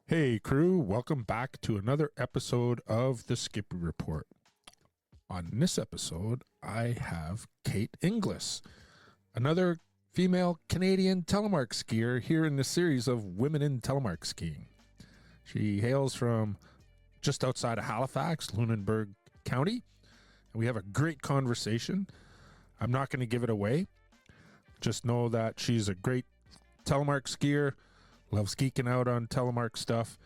Hey, crew, welcome back to another episode of the Skippy Report. On this episode, I have Kate Inglis, another female Canadian Telemark skier here in the series of Women in Telemark Skiing. She hails from just outside of Halifax, Lunenburg County, and we have a great conversation. I'm not going to give it away. Just know that she's a great Telemark skier, loves geeking out on Telemark stuff,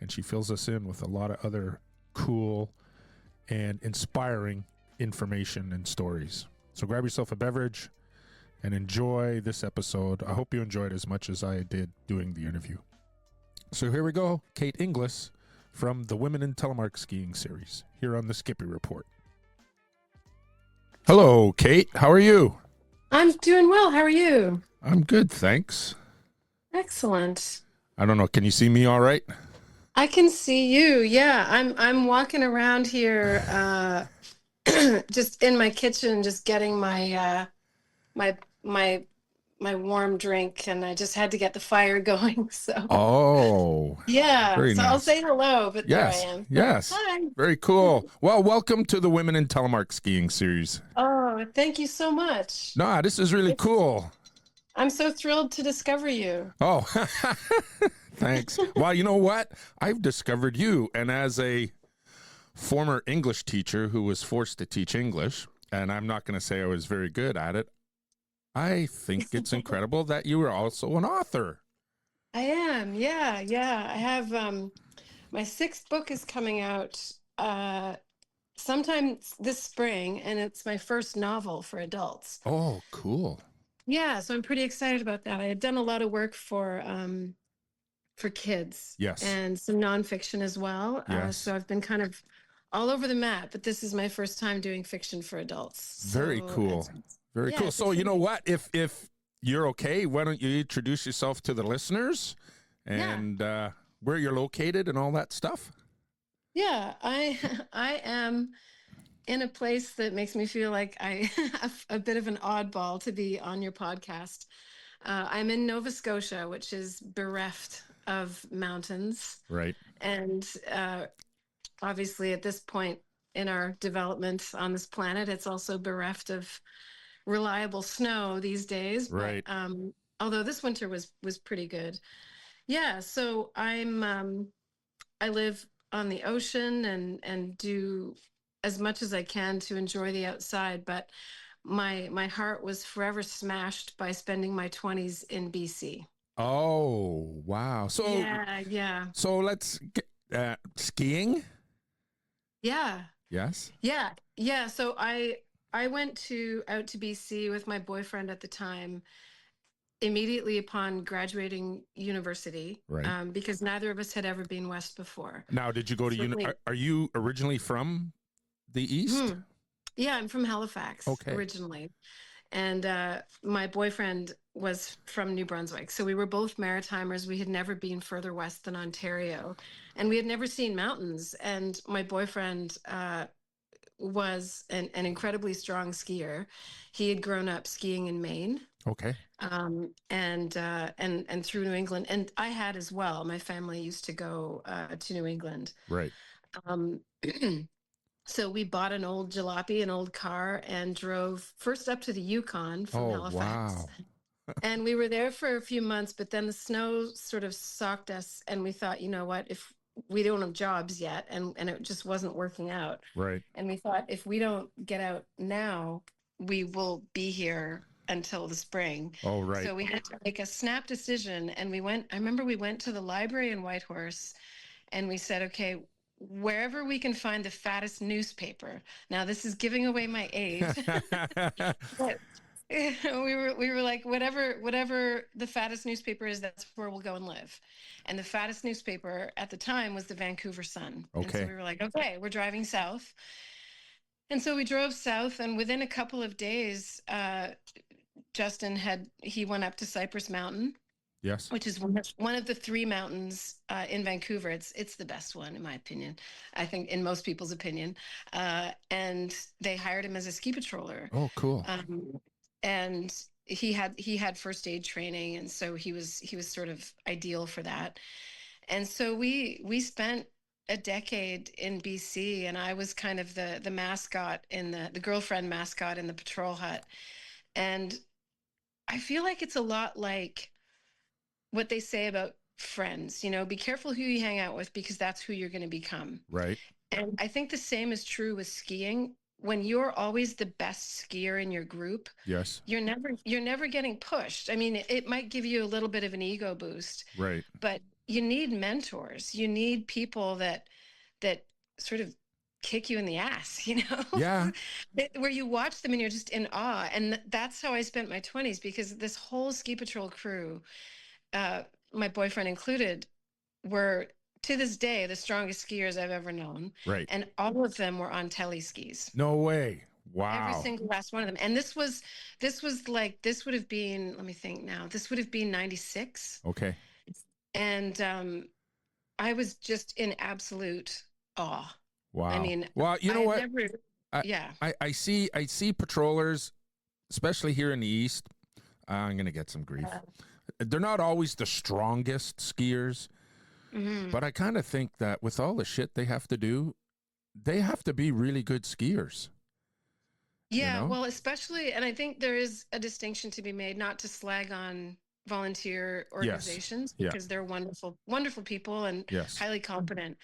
and she fills us in with a lot of other cool and inspiring information and stories. So grab yourself a beverage and enjoy this episode. I hope you enjoyed as much as I did doing the interview. So here we go, Kate Inglis from the Women in Telemark Skiing series here on the Skippy Report. Hello, Kate. How are you? I'm doing well. How are you? I'm good, thanks. Excellent. I don't know. Can you see me all right? I can see you. Yeah, I'm walking around here, just in my kitchen, just getting my my my warm drink, and I just had to get the fire going. So Oh, yeah, very so I'll nice. say hello, but there I Yes, am. So, yes. hi. Very cool. Well, welcome to the Women in Telemark Skiing series. Oh, thank you so much. Nah, this is really It's, cool. I'm so thrilled to discover you. Oh, thanks. Well, you know what? I've discovered you. And as a former English teacher who was forced to teach English, and I'm not going to say I was very good at it, I think it's incredible that you were also an author. I am. Yeah, yeah. I have my sixth book is coming out sometime this spring, and it's my first novel for adults. Oh, cool. Yeah, so I'm pretty excited about that. I had done a lot of work for kids Yes, and some nonfiction as well. yes. So I've been kind of all over the map, but this is my first time doing fiction for adults. Very So cool. Very yeah, cool. it's So you know exciting. what? If you're okay, why don't you introduce yourself to the listeners Yeah, and where you're located and all that stuff? yeah. I I am in a place that makes me feel like I have a bit of an oddball to be on your podcast. I'm in Nova Scotia, which is bereft of mountains. Right. And obviously, at this point in our development on this planet, it's also bereft of reliable snow these days. But Right. although this winter was pretty good. Yeah, so I live on the ocean and do as much as I can to enjoy the outside, but my heart was forever smashed by spending my 20s in BC. Oh, wow. So Yeah, yeah. so let's get skiing. Yeah. Yes. Yeah. Yeah, so I went to out to BC with my boyfriend at the time immediately upon graduating university, Right. because neither of us had ever been west before. Now, did you go to Certainly. are you originally from the East? Hmm. Yeah, I'm from Halifax Okay. originally. And my boyfriend was from New Brunswick. So we were both Maritimers. We had never been further west than Ontario. And we had never seen mountains. And my boyfriend was an incredibly strong skier. He had grown up skiing in Maine, Okay. and through New England. And I had as well. My family used to go to New England. Right. Um, So we bought an old jalopy, an old car, and drove first up to the Yukon from Oh, Halifax. wow. And we were there for a few months, but then the snow sort of socked us, and we thought, you know what, if we don't have jobs yet, and it just wasn't working out. Right. And we thought, if we don't get out now, we will be here until the spring. Oh, right. So we had to make a snap decision, and I remember we went to the library in Whitehorse, and we said, okay, wherever we can find the fattest newspaper. Now, this is giving away my age. But we were like, whatever the fattest newspaper is, that's where we'll go and live. And the fattest newspaper at the time was the Vancouver Sun. And so Okay. we were like, okay, we're driving south. And so we drove south, and within a couple of days, Justin he went up to Cypress Mountain, Yes. which is one of the three mountains in Vancouver. It's the best one, in my opinion. I think in most people's opinion. And they hired him as a ski patroller. Oh, cool. And he had first aid training, and so he was sort of ideal for that. And so we spent a decade in BC, and I was kind of the mascot in the girlfriend mascot in the patrol hut. And I feel like it's a lot like what they say about friends, be careful who you hang out with because that's who you're going to become. Right. And I think the same is true with skiing. When you're always the best skier in your group, Yes. you're never getting pushed. I mean, it might give you a little bit of an ego boost, Right. but you need mentors. You need people that sort of kick you in the ass, Yeah. where you watch them and you're just in awe. And that's how I spent my 20s, because this whole ski patrol crew, my boyfriend included, were to this day the strongest skiers I've ever known. Right. And all of them were on tele skis. No way. Every Wow. single last one of them. And this would have been, let me think now, this would have been 96. Okay. And I was just in absolute awe. Wow. I mean, well, you know what? I, yeah. I see patrollers, especially here in the East. I'm going to get some grief. They're not always the strongest skiers, but I kind of think that with all the shit they have to do, they have to be really good skiers. Yeah, well, especially, and I think there is a distinction to be made, not to slag on volunteer organizations, because they're wonderful, wonderful people and highly competent.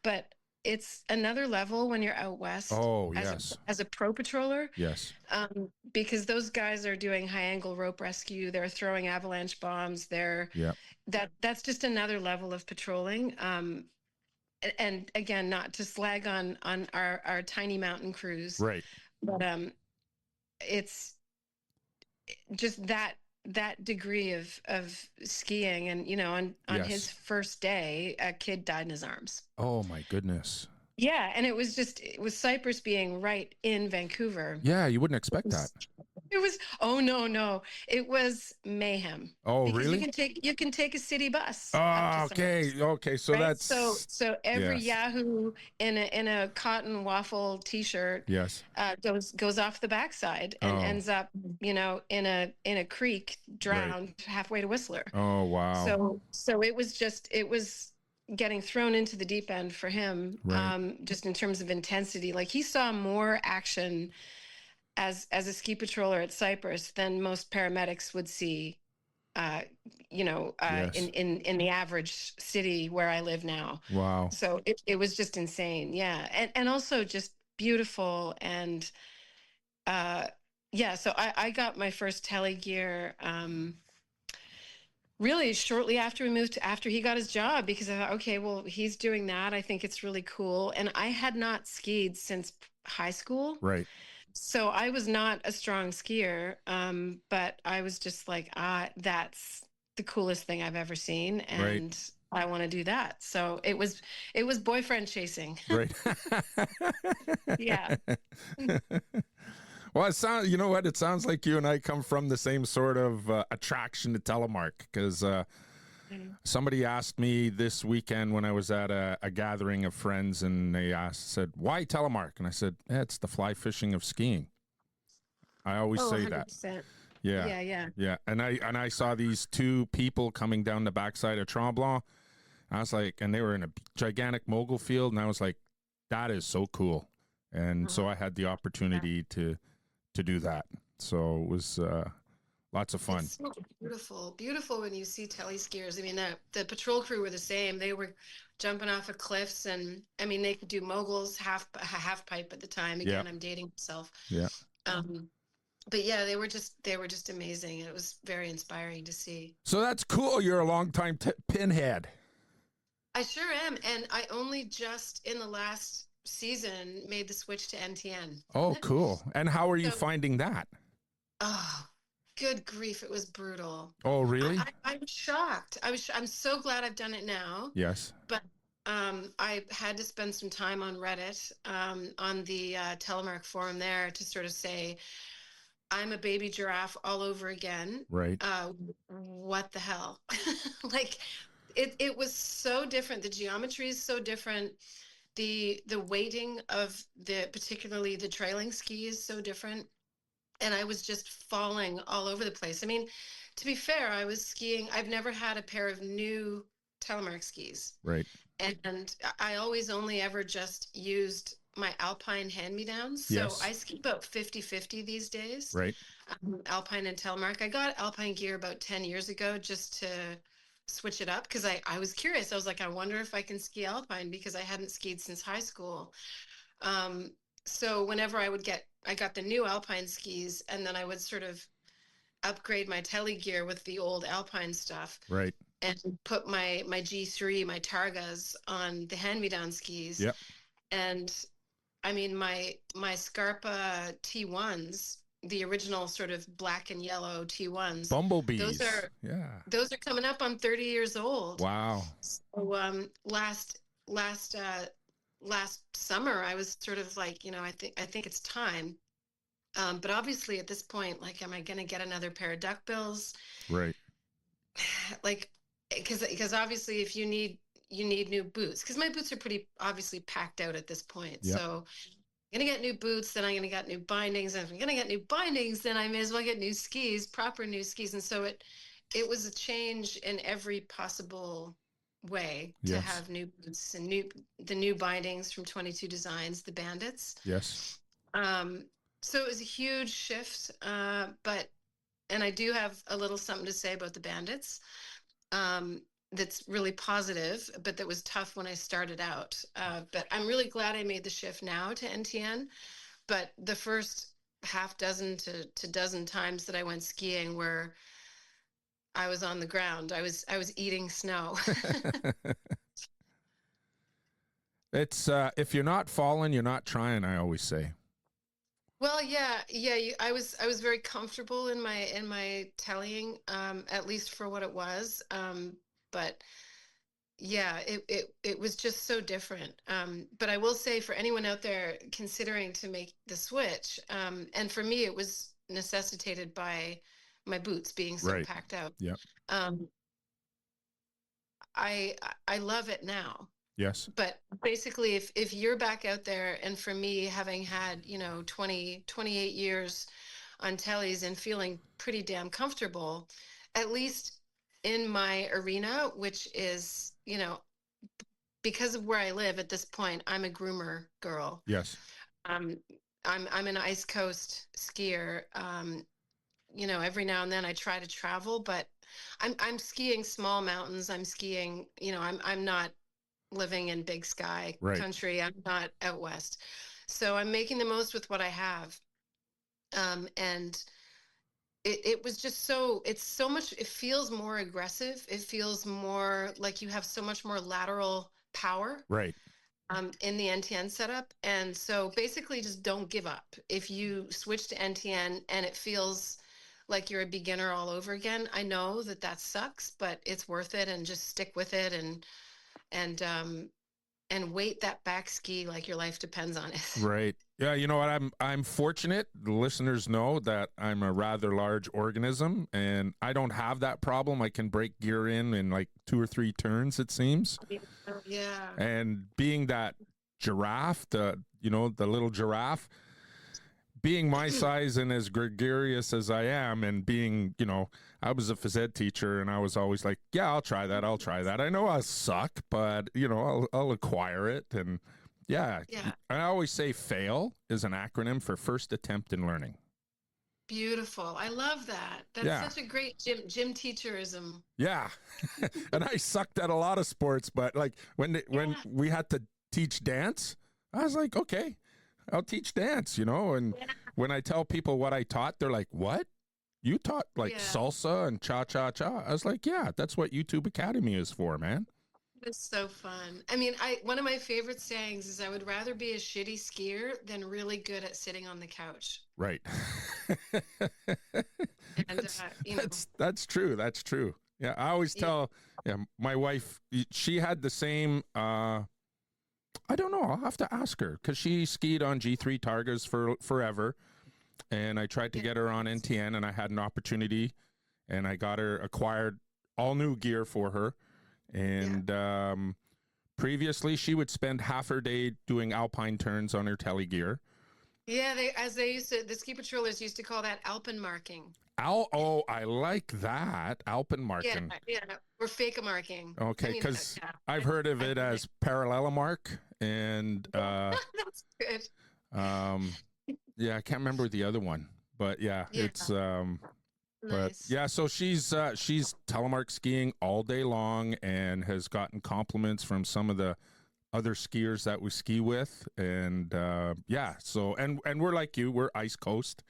But it's another level when you're out west. Oh, as a pro patroller. Yes. Because those guys are doing high angle rope rescue. They're throwing avalanche bombs. That's just another level of patrolling. And again, not to slag on our tiny mountain crews. Right. But it's just that degree of skiing, and on his first day, a kid died in his arms. Oh my goodness. Yeah, and it was Cypress being right in Vancouver. Yeah, you wouldn't expect that. It was no. It was mayhem. Oh, because really? You can take a city bus. Oh, okay. So right? that's so every Yahoo in a cotton waffle T-shirt goes off the backside and ends up in a creek, drowned halfway to Whistler. Oh, wow. So it was getting thrown into the deep end for him, just in terms of intensity. Like, he saw more action as a ski patroller at Cypress than most paramedics would see, in the average city where I live now. Wow. So it was just insane. Yeah. And also just beautiful. And so I got my first tele gear really shortly after after he got his job, because I thought, okay, well, he's doing that. I think it's really cool. And I had not skied since high school. Right. So I was not a strong skier, but I was just like, that's the coolest thing I've ever seen, and I want to do that. So it was boyfriend chasing. Right. Yeah. Well, it sounds like you and I come from the same sort of attraction to Telemark, because somebody asked me this weekend when I was at a gathering of friends, and they said, why Telemark? And I said, it's the fly fishing of skiing. I always say 100%. that. Yeah. And I saw these two people coming down the backside of Tremblant. I was like, and they were in a gigantic mogul field, and I was like, that is so cool. And so I had the opportunity to do that. So it was lots of fun. It's so beautiful when you see tele skiers. I mean, the patrol crew were the same. They were jumping off of cliffs, and I mean, they could do moguls, half pipe at the time. Again, I'm dating myself. Yeah. But yeah, they were just amazing. It was very inspiring to see. So that's cool. You're a longtime pinhead. I sure am, and I only just in the last season made the switch to NTN. Oh, cool. And how are you finding that? Oh, good grief, it was brutal. Oh, really? I'm shocked. I'm so glad I've done it now. Yes. But I had to spend some time on Reddit, on the Telemark forum there, to sort of say, I'm a baby giraffe all over again. Right. What the hell? Like, it was so different. The geometry is so different. The weighting of particularly the trailing ski is so different. And I was just falling all over the place. I mean, to be fair, I was skiing. I've never had a pair of new Telemark skis. Right. And I always only ever just used my Alpine hand-me-downs. So Yes. I ski about 50-50 these days. Right. Alpine and Telemark. I got Alpine gear about 10 years ago just to switch it up because I was curious. I was like, I wonder if I can ski Alpine because I hadn't skied since high school. So whenever I got the new Alpine skis, and then I would sort of upgrade my tele gear with the old Alpine stuff. Right. And put my G3, my Targas on the hand-me-down skis. Yep. And I mean, my Scarpa T1s, the original sort of black and yellow T1s. Bumblebees. Those are coming up on 30 years old. Wow. So last summer I was sort of like, I think it's time. But obviously at this point, like, am I going to get another pair of duckbills? Right. Like, because obviously if you need new boots, because my boots are pretty obviously packed out at this point. Yep. So I'm going to get new boots, then I'm going to get new bindings. And if I'm going to get new bindings, then I may as well get new skis, proper new skis. And so it was a change in every possible way to Yes. have new boots and the new bindings from 22 Designs, the Bandits. Yes. So it was a huge shift, and I do have a little something to say about the Bandits. That's really positive, but that was tough when I started out. But I'm really glad I made the shift now to NTN. But the first half dozen to dozen times that I went skiing where I was on the ground, I was eating snow. It's if you're not falling, you're not trying, I always say. Well, yeah. I was very comfortable in my tellying, at least for what it was. But yeah, it was just so different. But I will say, for anyone out there considering to make the switch, and for me, it was necessitated by my boots being so Right. packed out. Yep. I love it now. Yes. But basically, if you're back out there, and for me, having had 28 years on tellies and feeling pretty damn comfortable, at least in my arena, which is, because of where I live at this point, I'm a groomer girl. Yes. I'm an Ice Coast skier. Every now and then I try to travel, but I'm skiing small mountains. I'm skiing, I'm not living in big sky Right. country. I'm not out west. So I'm making the most with what I have. And it was just it feels more aggressive. It feels more like you have so much more lateral power. Right. In the NTN setup. And so basically just don't give up. If you switch to NTN and it feels like you're a beginner all over again, I know that sucks, but it's worth it, and just stick with it and wait that back ski like your life depends on it. Right. Yeah, you know what? I'm fortunate. The listeners know that I'm a rather large organism, and I don't have that problem. I can break gear in like 2 or 3 turns, it seems. Yeah. And being that giraffe, the little giraffe, being my size and as gregarious as I am, and being, I was a phys ed teacher, and I was always like, yeah, I'll try that. I know I suck, but, I'll acquire it. And yeah. I always say FAIL is an acronym for first attempt in learning. Beautiful. I love that. That's such a great gym teacherism. Yeah. And I sucked at a lot of sports, but like when we had to teach dance, I was like, okay, I'll teach dance, and when I tell people what I taught, they're like, what? You taught like salsa and cha-cha-cha? I was like, yeah, that's what YouTube Academy is for, man. It's so fun. I mean, one of my favorite sayings is I would rather be a shitty skier than really good at sitting on the couch. Right. And that's true. That's true. Yeah, I always tell my wife, she had the same I don't know. I'll have to ask her, because she skied on G3 Targas for forever, and I tried to get her on NTN, and I had an opportunity, and I got her acquired all new gear for her. And previously, she would spend half her day doing alpine turns on her tele gear. Yeah, the ski patrollers used to call that alpine marking. Oh, I like that. Yeah, Alpenmarken. yeah. Or fake marking. I Okay, mean, because yeah. I've heard of I it get it. as parallelomark and That's good. um yeah, I can't remember the other one. But yeah, Yeah, it's but nice. yeah, so she's telemark skiing all day long and has gotten compliments from some of the other skiers that we ski with, and yeah, so and we're like you, we're ice coast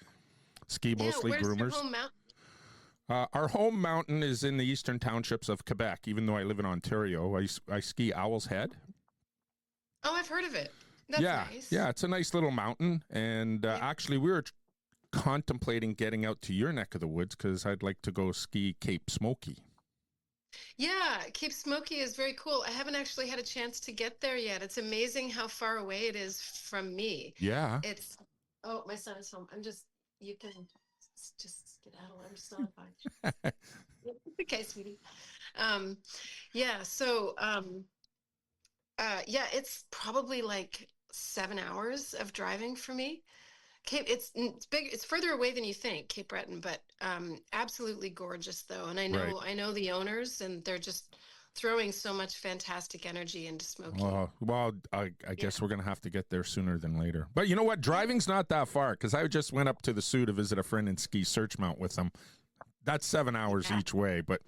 ski, Yeah, mostly where's your groomers. home mountain? Our home mountain is in the eastern townships of Quebec. Even though I live in Ontario, I ski Owl's Head. Oh, I've heard of it. That's Yeah, nice. yeah, it's a nice little mountain, and Yeah. actually we were contemplating getting out to your neck of the woods because I'd like to go ski Cape Smoky. Yeah, Cape Smoky is very cool. I haven't actually had a chance to get there yet. It's amazing how far away it is from me. Yeah. It's, oh, my son is home. You can just skedaddle. I'm just not fine. Okay, sweetie. Um, yeah, so, yeah, it's probably like 7 hours of driving for me. It's big. It's further away than you think, Cape Breton, but absolutely gorgeous though. And Right. I know the owners, and they're just throwing so much fantastic energy into Smoky. Well, I Yeah. guess we're gonna have to get there sooner than later. But you know what? Yeah. Driving's not that far because I just went up to the Sioux to visit a friend and ski Searchmount with them. That's 7 hours Yeah. each way. But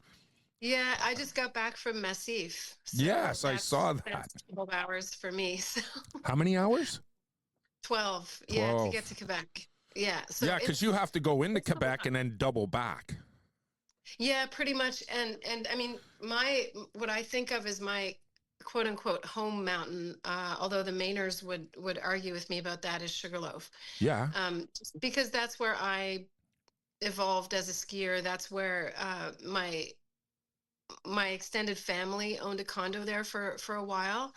Yeah, I just got back from Massif, so yes, I saw that. that's 12 hours for me. So How many hours? 12, yeah, to 12. get to Quebec. Yeah, so Yeah, because you have to go into it's a Quebec lot. and then double back. Yeah, pretty much. And I mean, what I think of as my quote unquote home mountain, although the Mainers would argue with me about that, is Sugarloaf. Yeah. Just because that's where I evolved as a skier. That's where my extended family owned a condo there for a while.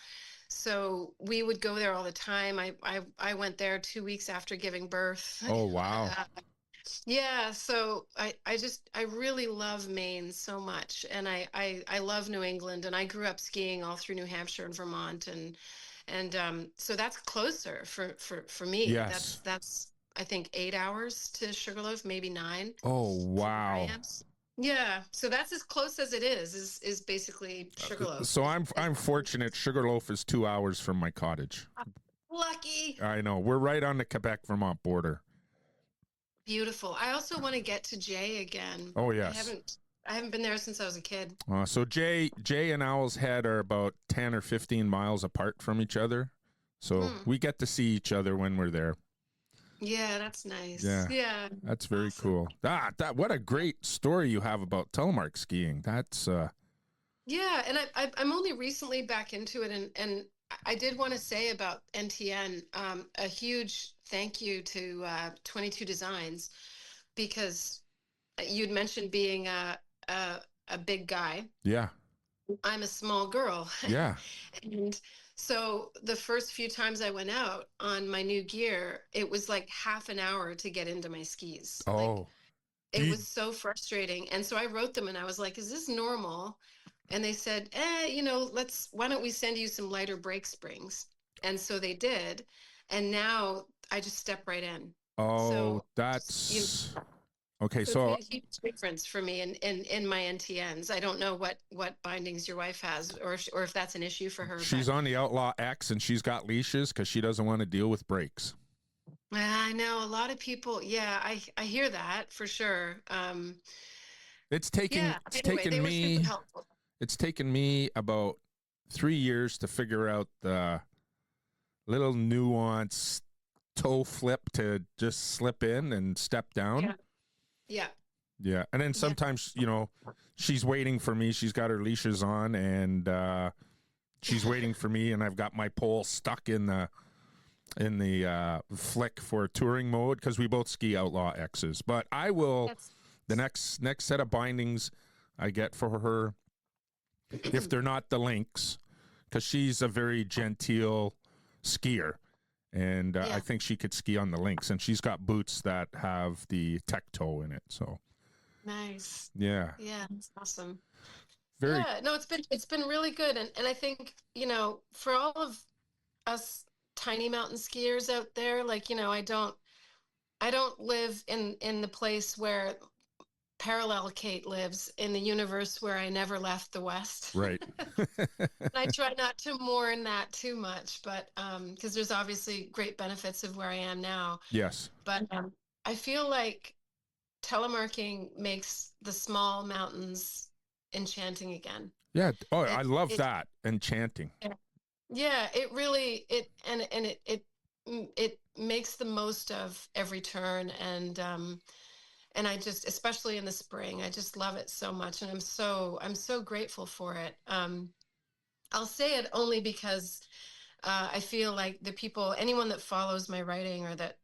So we would go there all the time. I went there 2 weeks after giving birth. Oh, wow. Yeah, so I really love Maine so much, and I love New England, and I grew up skiing all through New Hampshire and Vermont, and so that's closer for me. Yes. That's I think 8 hours to Sugarloaf, maybe 9 Oh, from where I wow. am. Yeah, so that's as close as it is basically Sugarloaf. So I'm fortunate. Sugarloaf is 2 hours from my cottage. Lucky. I know. We're right on the Quebec Vermont border. Beautiful. I also want to get to Jay again. Oh, yes. I haven't been there since I was a kid. So Jay and Owl's Head are about 10 or 15 miles apart from each other. So we get to see each other when we're there. Yeah, that's nice. Yeah. Yeah. That's very Awesome. cool. What a great story you have about telemark skiing. That's Yeah, and I'm only recently back into it, and I did want to say about NTN, a huge thank you to 22 Designs, because you'd mentioned being a big guy. yeah. I'm a small girl. Yeah. And so the first few times I went out on my new gear, it was like half an hour to get into my skis. Like, Oh. it You- was so frustrating. And so I wrote them and I was like, is this normal? And they said, why don't we send you some lighter brake springs? And so they did. And now I just step right in. Oh, So, that's okay. so it's So made a huge difference for me in my NTNs. I don't know what bindings your wife has, or if that's an issue for her. she's But on the Outlaw X and she's got leashes because she doesn't want to deal with brakes. I know a lot of people. Yeah, I hear that for sure. It's taken Yeah. it's Anyway, taken they were me super helpful. it's taken me about 3 years to figure out the little nuance toe flip to just slip in and step down. Yeah. Yeah. Yeah. And then Yeah. sometimes, she's waiting for me. She's got her leashes on and she's waiting for me and I've got my pole stuck in the flick for touring mode because we both ski Outlaw X's. But I will That's the next set of bindings I get for her, if they're not the links, because she's a very genteel skier. And I Yeah. think she could ski on the links. And she's got boots that have the tech toe in it. So, nice. yeah. Yeah, that's awesome. Very. Yeah, no, it's been really good. And I think, for all of us tiny mountain skiers out there, like, I don't live in the place where parallel Kate lives in the universe where I never left the West. Right. And I try not to mourn that too much, but because there's obviously great benefits of where I am now. Yes. But I feel like telemarking makes the small mountains enchanting again. Yeah. Oh, I It, love it, that. Enchanting. yeah, it really, it makes the most of every turn. And I just, especially in the spring, I just love it so much. And I'm so grateful for it. I'll say it only because I feel like the people, anyone that follows my writing or that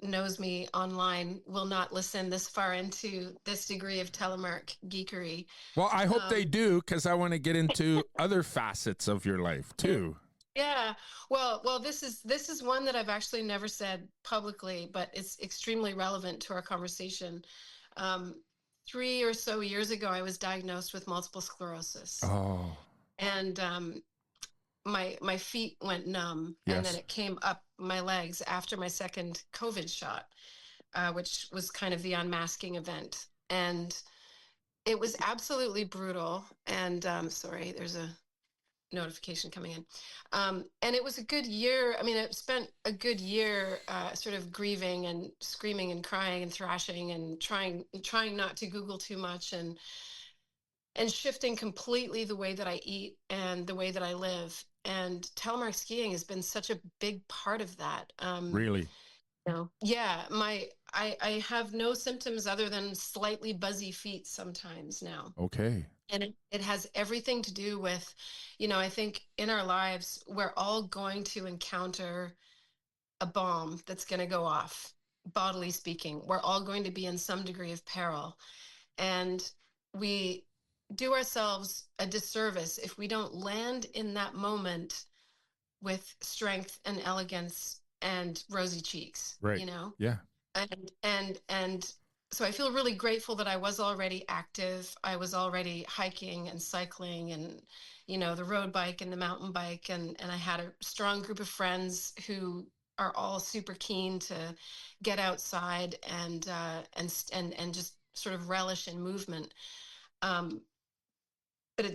knows me online will not listen this far into this degree of telemark geekery. Well, I hope they Um, do, because I want to get into other facets of your life too. yeah, well, this is one that I've actually never said publicly, but it's extremely relevant to our conversation. Um, 3 or so years ago, I was diagnosed with multiple sclerosis, Oh, and my feet went numb, and then yes. it came up my legs after my second COVID shot, which was kind of the unmasking event. And it was absolutely brutal. And sorry, there's a notification coming in. And it was a good year. I mean, I spent a good year sort of grieving and screaming and crying and thrashing and trying not to Google too much and shifting completely the way that I eat and the way that I live. And telemark skiing has been such a big part of that. Really? Yeah, I have no symptoms other than slightly buzzy feet sometimes now. Okay. And it has everything to do with, I think in our lives, we're all going to encounter a bomb that's going to go off, bodily speaking. We're all going to be in some degree of peril. And we do ourselves a disservice if we don't land in that moment with strength and elegance and rosy cheeks, Right. Yeah. and so I feel really grateful that I was already active. I was already hiking and cycling and, the road bike and the mountain bike. And I had a strong group of friends who are all super keen to get outside and just sort of relish in movement. Um, but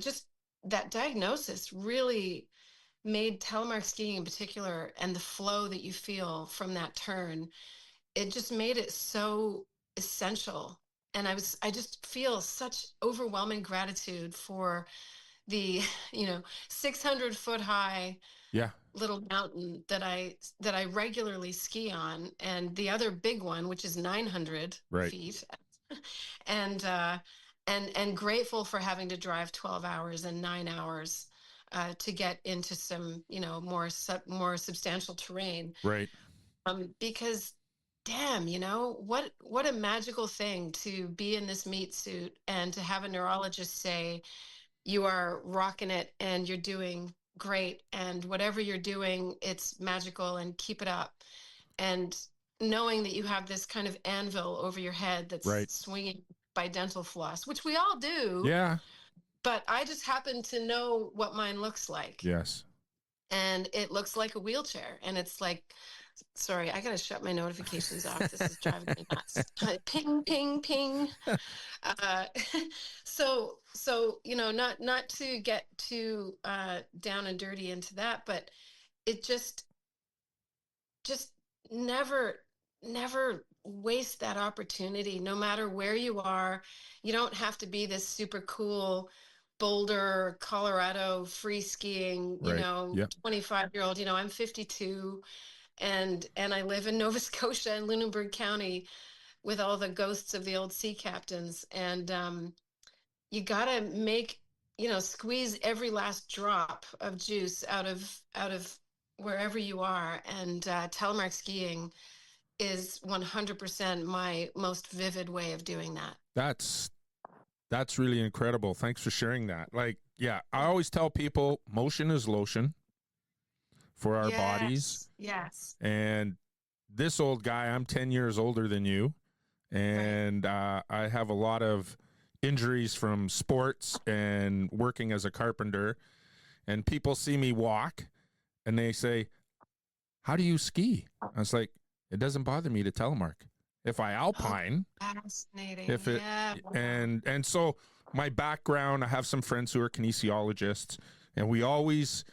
that diagnosis really made telemark skiing in particular and the flow that you feel from that turn, it just made it so essential. And I just feel such overwhelming gratitude for the 600-foot high Yeah. little mountain that I regularly ski on, and the other big one, which is 900 Right. feet. And and grateful for having to drive 12 hours and 9 hours to get into some more substantial terrain. Right. Because damn, what a magical thing to be in this meat suit and to have a neurologist say you are rocking it and you're doing great, and whatever you're doing, it's magical, and keep it up. And knowing that you have this kind of anvil over your head that's Right. swinging by dental floss, which we all do. Yeah. But I just happen to know what mine looks like. Yes. And it looks like a wheelchair. And it's like, sorry, I got to shut my notifications off. This is driving me nuts. Ping, ping, ping. Uh, so, not to get too down and dirty into that, but it just never waste that opportunity, no matter where you are. You don't have to be this super cool Boulder, Colorado free skiing, Right. Yep. 25-year-old. I'm 52 and I live in Nova Scotia in Lunenburg County with all the ghosts of the old sea captains. And you gotta squeeze every last drop of juice out of wherever you are. And telemark skiing is 100% my most vivid way of doing that. That's really incredible. Thanks for sharing that. Like, yeah, I always tell people motion is lotion for our bodies. Yes. And this old guy, I'm 10 years older than you, and I have a lot of injuries from sports and working as a carpenter. And people see me walk and they say, "How do you ski?" I was like, "It doesn't bother me to telemark." if I alpine. Fascinating. If it Yeah. and so my background, I have some friends who are kinesiologists, and we always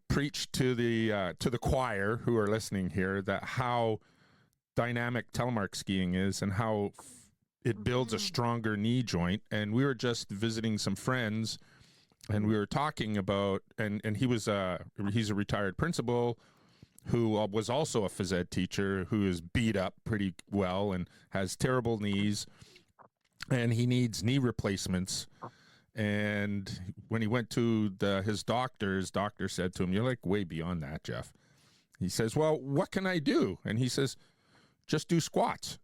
preach to the choir who are listening here that how dynamic telemark skiing is and how it builds a stronger knee joint. And we were just visiting some friends, and we were talking about, and he's a retired principal who was also a phys ed teacher who is beat up pretty well and has terrible knees, and he needs knee replacements. And when he went to his doctor said to him, "You're like way beyond that, Jeff." He says, "Well, what can I do?" And he says, "Just do squats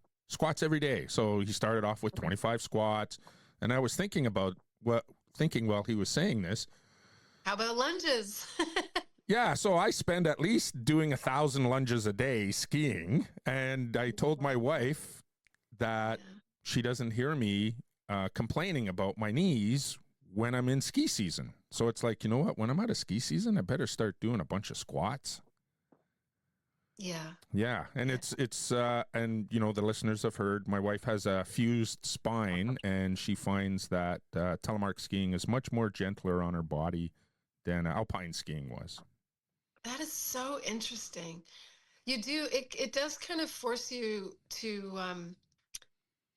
every day." So he started off with 25 squats. And I was thinking while he was saying this, how about lunges? yeah, so I spend at least doing 1,000 lunges a day skiing. And I told my wife that she doesn't hear me complaining about my knees when I'm in ski season. So it's like, you know what? When I'm out of ski season, I better start doing a bunch of squats. Yeah. Yeah. And it's and you know, the listeners have heard my wife has a fused spine, and she finds that telemark skiing is much more gentler on her body than alpine skiing was. That is so interesting. It does kind of force you to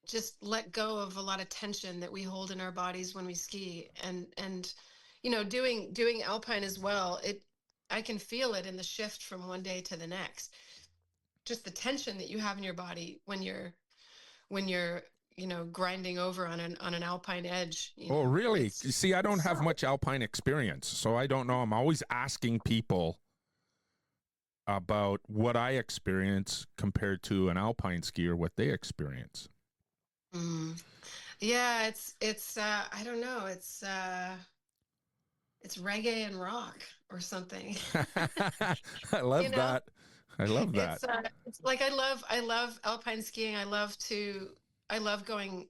just let go of a lot of tension that we hold in our bodies when we ski. And you know, doing alpine as well, I can feel it in the shift from one day to the next. Just the tension that you have in your body when you're you know, grinding over on an alpine edge. Oh, really? You see, I don't have much alpine experience, so I don't know. I'm always asking people about what I experience compared to an alpine skier, what they experience. Yeah, it's I don't know, it's reggae and rock or something. I love You know? that. I love that. It's like I love alpine skiing. I love going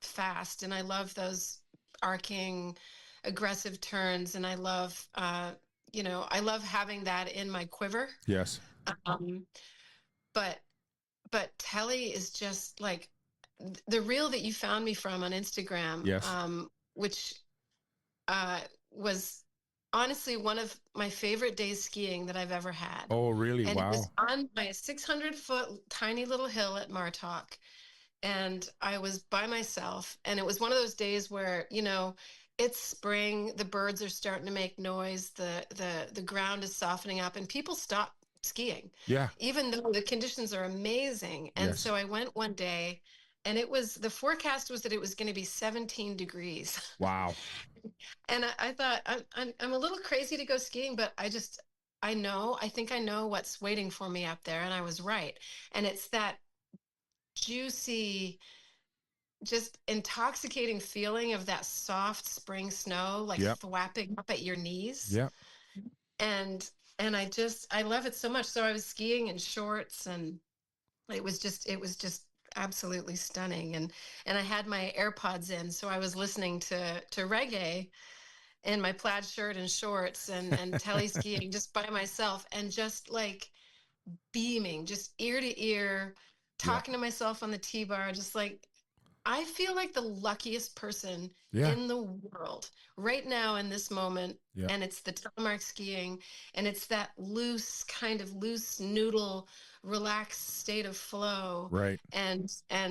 fast, and I love those arcing, aggressive turns, and I love you know, I love having that in my quiver. Yes. Um, but Telly is just like the reel that you found me from on Instagram, Yes. which was honestly one of my favorite days skiing that I've ever had. Oh, really? And wow. it was on my 600-foot tiny little hill at Martok. And I was by myself. And it was one of those days where, you know, it's spring, the birds are starting to make noise, the ground is softening up, and people stop skiing. Yeah. Even though the conditions are amazing. And Yes. so I went one day, and the forecast was that it was going to be 17 degrees. Wow. And I thought, I'm a little crazy to go skiing, but I think I know what's waiting for me up there. And I was right. And it's that juicy, just intoxicating feeling of that soft spring snow, like thwapping up at your knees. Yeah. And I love it so much. So I was skiing in shorts, and it was just absolutely stunning. And I had my AirPods in, so I was listening to reggae in my plaid shirt and shorts, and tele skiing just by myself, and just like beaming, just ear to ear, talking to myself on the T-bar, just like, I feel like the luckiest person in the world right now in this moment. Yeah. And it's the telemark skiing, and it's that loose noodle, relaxed state of flow. Right. And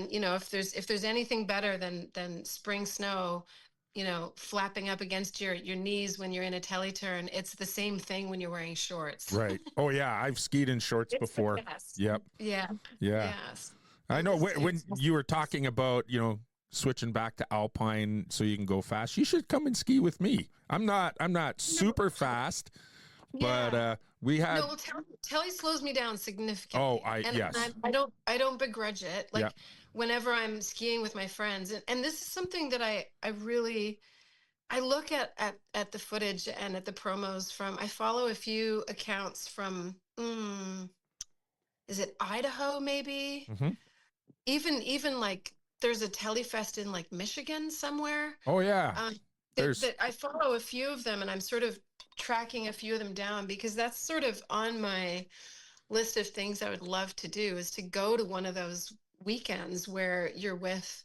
you know, if there's anything better than spring snow, you know, flapping up against your knees when you're in a tele turn, it's the same thing when you're wearing shorts. Right. Oh yeah, I've skied in shorts before. Yep. Yeah. Yeah. Yes. I know when you were talking about, you know, switching back to alpine so you can go fast, you should come and ski with me. I'm not super fast, but we had. No, well, Telly slows me down significantly. Oh, and I don't begrudge it. Like whenever I'm skiing with my friends, and this is something that I look at the footage and at the promos from. I follow a few accounts from. Is it Idaho maybe? Mm-hmm. Even like there's a Telefest in like Michigan somewhere. Oh yeah. That I follow a few of them, and I'm sort of tracking a few of them down because that's sort of on my list of things I would love to do is to go to one of those weekends where you're with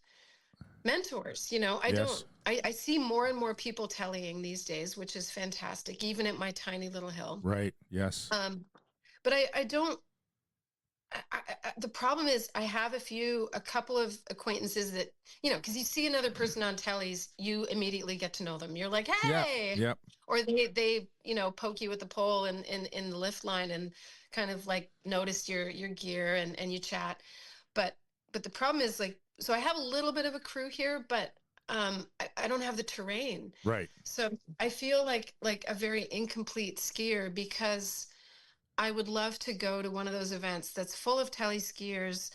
mentors. You know, Yes. I see more and more people tellying these days, which is fantastic, even at my tiny little hill. Right. Yes. But I don't, the problem is I have a couple of acquaintances that, you know, because you see another person on tellies, you immediately get to know them. You're like, hey, Yep. or they, you know, poke you with the pole in the lift line and kind of like notice your gear and you chat. But the problem is like, so I have a little bit of a crew here, but I don't have the terrain. Right. So I feel like a very incomplete skier because I would love to go to one of those events that's full of telly skiers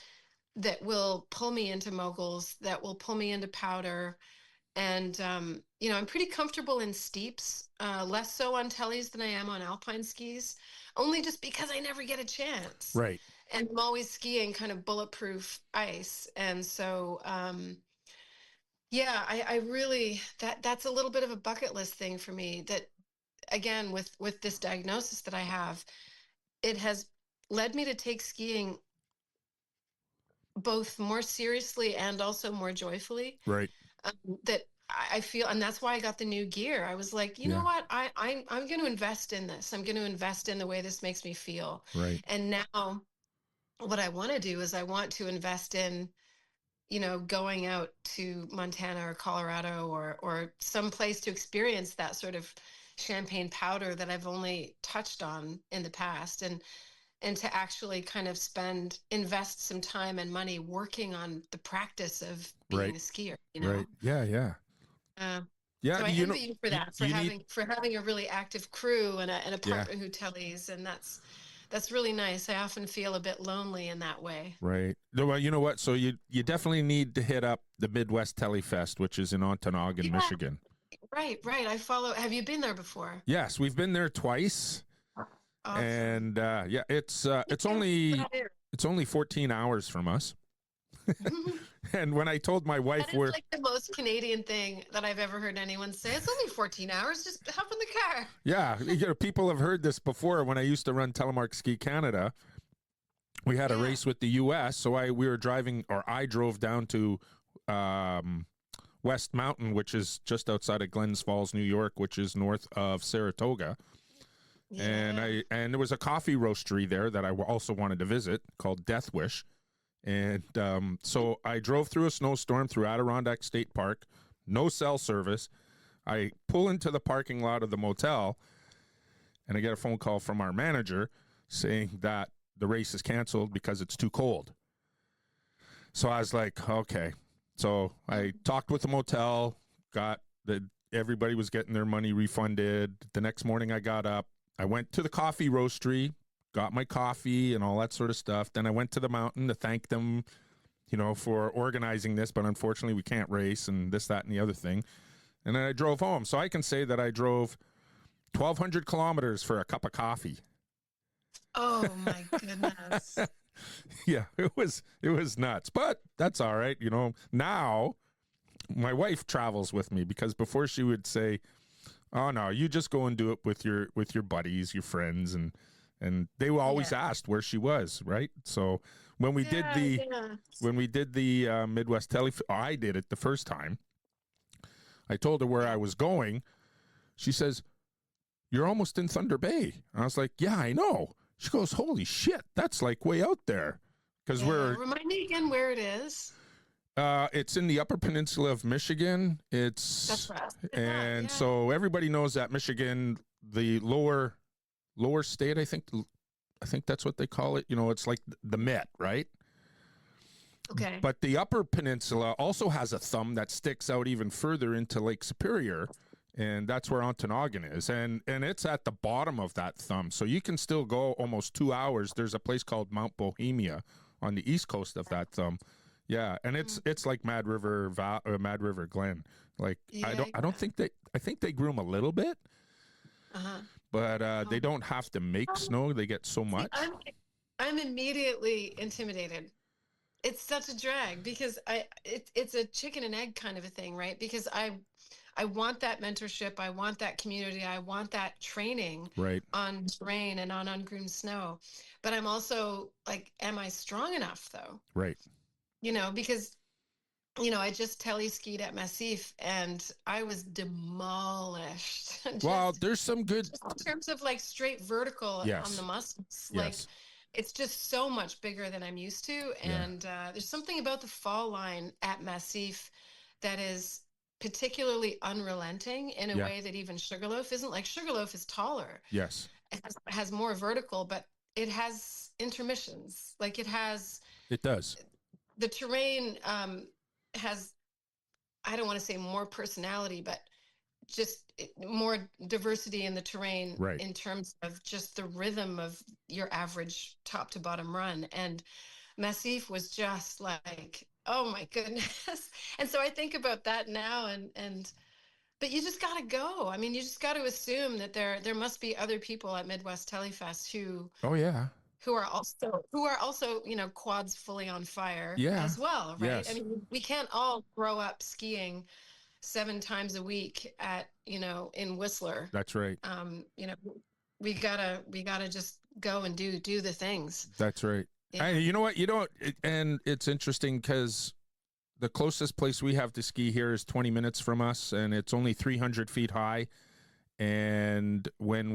that will pull me into moguls, that will pull me into powder. And, you know, I'm pretty comfortable in steeps, less so on tellies than I am on alpine skis, only just because I never get a chance. Right. And I'm always skiing kind of bulletproof ice. And so, yeah, I really, that's a little bit of a bucket list thing for me that, again, with this diagnosis that I have, it has led me to take skiing both more seriously and also more joyfully. Right. That I feel, and that's why I got the new gear. I was like, you know what, I'm going to invest in this. I'm going to invest in the way this makes me feel. Right. And now, what I want to do is I want to invest in, you know, going out to Montana or Colorado or some place to experience that sort of champagne powder that I've only touched on in the past, and to actually kind of invest some time and money working on the practice of being a skier, you know? Right. Yeah. Yeah. Yeah. So I envy you for that, for having a really active crew and a partner who tellies, and that's really nice. I often feel a bit lonely in that way. Right. Well, you know what? So you definitely need to hit up the Midwest Telefest, which is in Ontonagon, Michigan. Right. I follow. Have you been there before? Yes, we've been there twice. Awesome. And yeah, it's only 14 hours from us. And when I told my wife that is like the most Canadian thing that I've ever heard anyone say. It's only 14 hours. Just hop in the car. Yeah, you know, people have heard this before. When I used to run Telemark Ski Canada, we had a race with the U.S. So I drove down to West Mountain, which is just outside of Glens Falls, New York, which is north of Saratoga. Yeah. And there was a coffee roastery there that I also wanted to visit called Death Wish. And so I drove through a snowstorm through Adirondack State Park, no cell service. I pull into the parking lot of the motel, and I get a phone call from our manager saying that the race is canceled because it's too cold. So I was like, okay. So I talked with the motel, everybody was getting their money refunded. The next morning I got up, I went to the coffee roastery, got my coffee and all that sort of stuff. Then I went to the mountain to thank them, you know, for organizing this, but unfortunately we can't race and this, that, and the other thing. And then I drove home. So I can say that I drove 1,200 kilometers for a cup of coffee. Oh my goodness. Yeah, it was nuts, but that's all right. You know, now my wife travels with me because before she would say, oh no, you just go and do it with your buddies, your friends, and they were always asked where she was, right? So when we did the Midwest Tele, I did it the first time. I told her where I was going. She says, "You're almost in Thunder Bay." And I was like, "Yeah, I know." She goes, "Holy shit, that's like way out there." Because remind me again where it is. It's in the Upper Peninsula of Michigan. That's right. So everybody knows that Michigan, the lower state, I think that's what they call it. You know, it's like the Met, right? Okay. But the Upper Peninsula also has a thumb that sticks out even further into Lake Superior, and that's where Ontonagon is. And it's at the bottom of that thumb. So you can still go almost 2 hours. There's a place called Mount Bohemia on the east coast of that thumb. Yeah, and it's like Mad River Glen. Like I think they groom a little bit. But they don't have to make snow. They get so much. I'm immediately intimidated. it's such a drag because it's a chicken and egg kind of a thing, right? Because I want that mentorship, I want that community, I want that training Right. on terrain and on ungroomed snow. But I'm also like, am I strong enough though? Right. Because I just tele-skied at Massif and I was demolished. Well, there's some good. Just in terms of like straight vertical on the Yes. muscles, like Yes. it's just so much bigger than I'm used to. Yeah. And there's something about the fall line at Massif that is particularly unrelenting in a Yeah. way that even Sugarloaf isn't. Like Sugarloaf is taller, Yes. it has more vertical, but it has intermissions. Like it has It does. the terrain has, I don't want to say more personality, but just more diversity in the terrain Right. in terms of just the rhythm of your average top to bottom run. And Massif was just like, oh my goodness. And so I think about that now but you just got to go. I mean, you just got to assume that there must be other people at Midwest Telefest Oh yeah. who are also, quads fully on fire Yeah. as well, right? I Yes. mean, we can't all grow up skiing 7 times a week in Whistler. That's right. We gotta just go and do the things. That's right. Yeah. And you know what? And it's interesting because the closest place we have to ski here is 20 minutes from us, and it's only 300 feet high. And when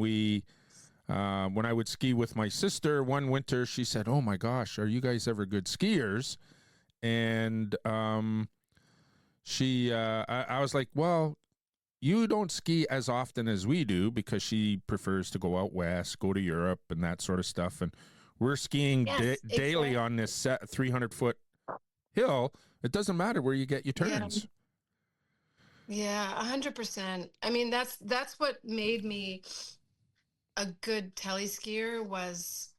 I would ski with my sister one winter, she said, "Oh my gosh, are you guys ever good skiers?" And I was like, "Well, you don't ski as often as we do," because she prefers to go out west, go to Europe, and that sort of stuff. And we're skiing Yes, daily exactly. on this 300-foot hill. It doesn't matter where you get your turns. Yeah, 100%. I mean, that's what made me a good teleskier was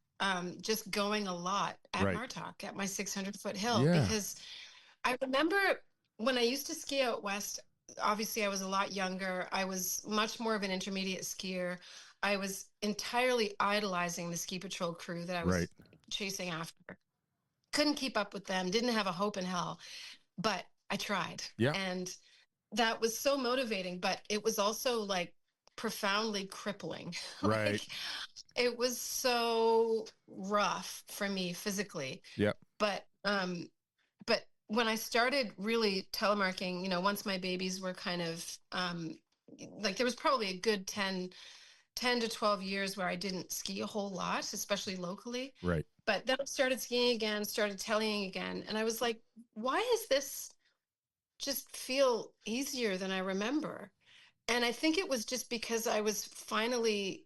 just going a lot at Right. Martok at my 600-foot hill. Yeah. Because I remember when I used to ski out west, obviously I was a lot younger. I was much more of an intermediate skier. I was entirely idolizing the ski patrol crew that I was Right. chasing after. Couldn't keep up with them, didn't have a hope in hell, but I tried. Yeah. And that was so motivating, but it was also like profoundly crippling. Right. Like, it was so rough for me physically. Yep. But when I started really telemarking, once my babies were kind of like, there was probably a good 10 to 12 years where I didn't ski a whole lot, especially locally. Right. But then I started skiing again, started tellying again. And I was like, why is this just feel easier than I remember? And I think it was just because I was finally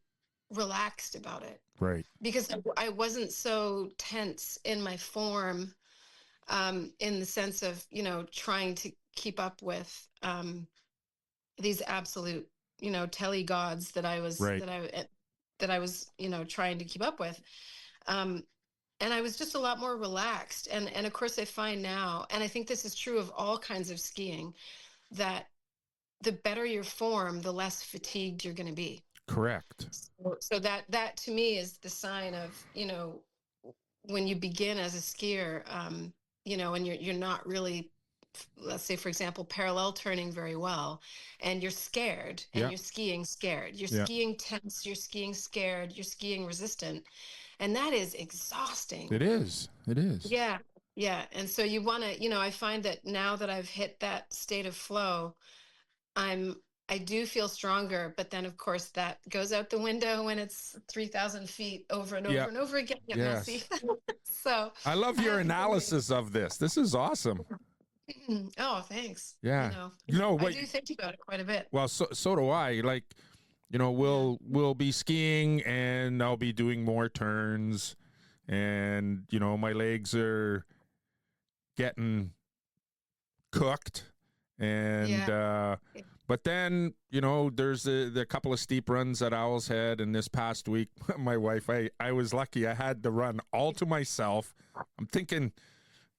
relaxed about it. Right. Because I wasn't so tense in my form, in the sense of, trying to keep up with these absolute, telly gods that I was, Right. that I was, trying to keep up with. And I was just a lot more relaxed. And of course I find now, and I think this is true of all kinds of skiing, that the better your form, the less fatigued you're going to be. Correct. So that to me is the sign of, when you begin as a skier, and you're not really, let's say, for example, parallel turning very well, and you're scared, and you're skiing scared. You're skiing tense, you're skiing scared, you're skiing resistant. And that is exhausting. It is. It is. Yeah. Yeah. And so you want to, I find that now that I've hit that state of flow, I do feel stronger, but then of course that goes out the window when it's 3,000 feet over and over and over again. Yes. So I love your analysis of this. This is awesome. Oh, thanks. Yeah. I do think about it quite a bit. Well, so do I. Like, we'll be skiing and I'll be doing more turns, and my legs are getting cooked, and but then there's the couple of steep runs at Owl's Head, and this past week my wife, I was lucky, I had the run all to myself. I'm thinking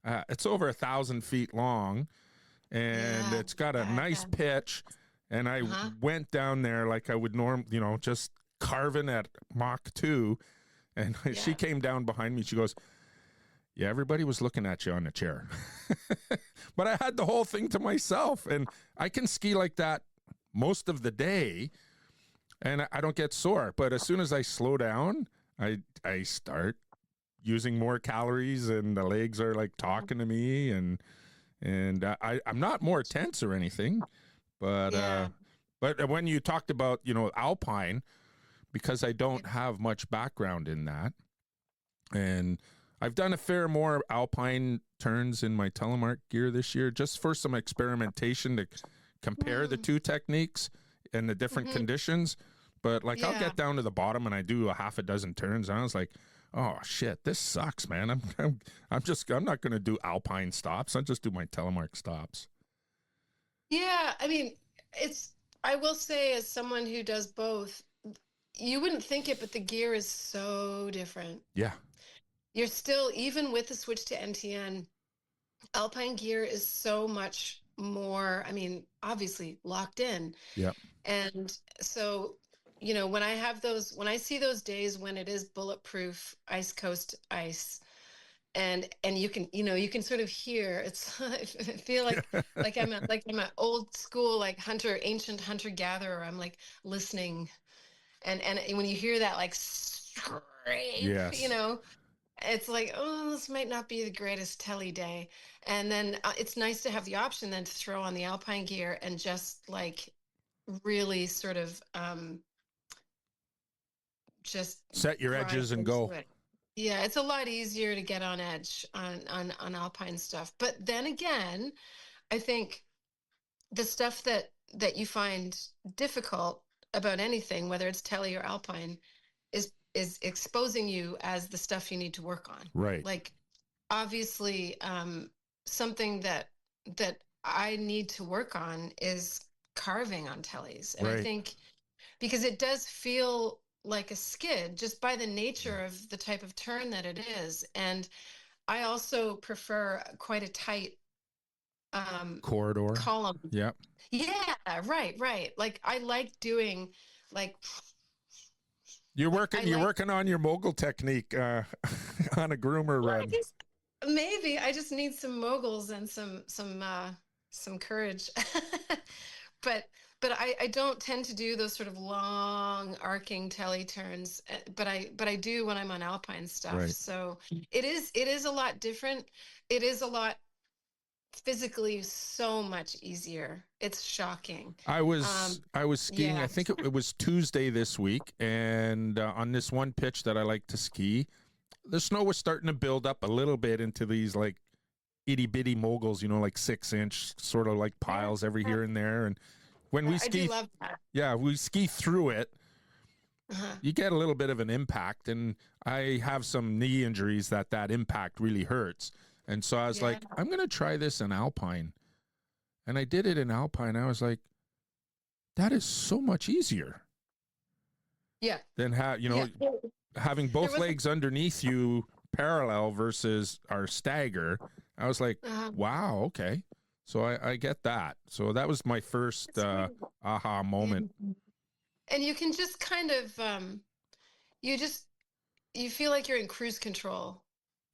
it's over 1,000 feet long, and it's got a nice pitch. And I went down there like I would just carving at Mach 2. And she came down behind me. She goes, Yeah, everybody was looking at you on the chair. But I had the whole thing to myself, and I can ski like that most of the day, and I don't get sore. But as soon as I slow down, I start using more calories, and the legs are like talking to me, and I'm not more tense or anything, but Yeah. but when you talked about, you know, alpine, because I don't have much background in that, and I've done a fair more alpine turns in my Telemark gear this year, just for some experimentation to compare the two techniques and the different conditions. But like, I'll Yeah. get down to the bottom and I do a half a dozen turns, and I was like, oh shit, this sucks, man. I'm not going to do alpine stops. I'll just do my Telemark stops. Yeah, I mean, I will say, as someone who does both, you wouldn't think it, but the gear is so different. Yeah. You're still, even with the switch to NTN, Alpine gear is so much more, I mean, obviously locked in. Yeah. And so, you know, when I see those days when it is bulletproof ice coast ice, and you can, you know, you can sort of hear, it's I feel like I'm an old school, like ancient hunter gatherer. I'm like listening, and when you hear that like scrape, you Yes. know, it's like, oh, this might not be the greatest telly day. And then it's nice to have the option then to throw on the alpine gear and just like really sort of just Set your grind edges and into go. it. Yeah, it's a lot easier to get on edge on alpine stuff. But then again, I think the stuff that you find difficult about anything, whether it's telly or alpine, is exposing you as the stuff you need to work on. Right. Like, obviously, something that I need to work on is carving on tellies. And I Right. think because it does feel like a skid just by the nature of the type of turn that it is. And I also prefer quite a tight Corridor. column. Yep. Yeah, right. Like, I like doing like You're working on your mogul technique on a groomer well, I run. guess maybe I just need some moguls and some courage. but I don't tend to do those sort of long arcing telly turns, but I do when I'm on alpine stuff. Right. So it is a lot different. It is a lot physically so much easier. It's shocking. I was skiing. Yeah. I think it was Tuesday this week, and on this one pitch that I like to ski, the snow was starting to build up a little bit into these like itty bitty moguls, you know, like 6-inch sort of like piles every here and there. And when we I ski, do love that. yeah, we ski through it. Uh-huh. You get a little bit of an impact, and I have some knee injuries that impact really hurts. And so I was like, I'm going to try this in alpine. And I did it in alpine. I was like, that is so much easier. Yeah. Than having both legs underneath you parallel versus our stagger. I was like, wow, okay. So I get that. So that was my first aha moment. And you can just kind of you feel like you're in cruise control.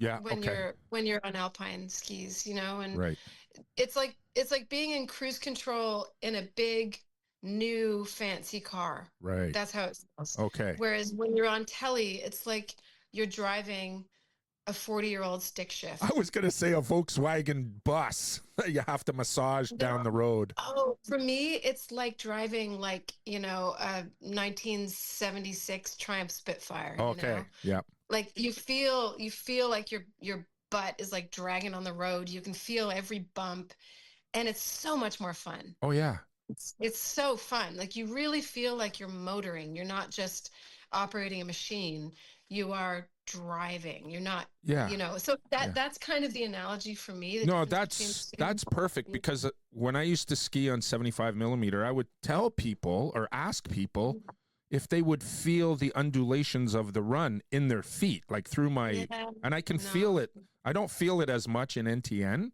Yeah. When you're on alpine skis, you know, and right. it's like being in cruise control in a big new fancy car. Right. That's how it feels. Okay. Whereas when you're on telly, it's like you're driving a 40-year-old stick shift. I was going to say a Volkswagen bus that you have to massage down the road. Oh, for me, it's like driving like, you know, a 1976 Triumph Spitfire. Okay. You know? Yeah. Like you feel like your butt is like dragging on the road. You can feel every bump, and it's so much more fun. Oh yeah. It's so fun. Like you really feel like you're motoring. You're not just operating a machine. You are driving. You're not, you know. So that's kind of the analogy for me. No, that's perfect, because when I used to ski on 75 millimeter, I would tell people or ask people if they would feel the undulations of the run in their feet, like through my, and I can feel it. I don't feel it as much in NTN,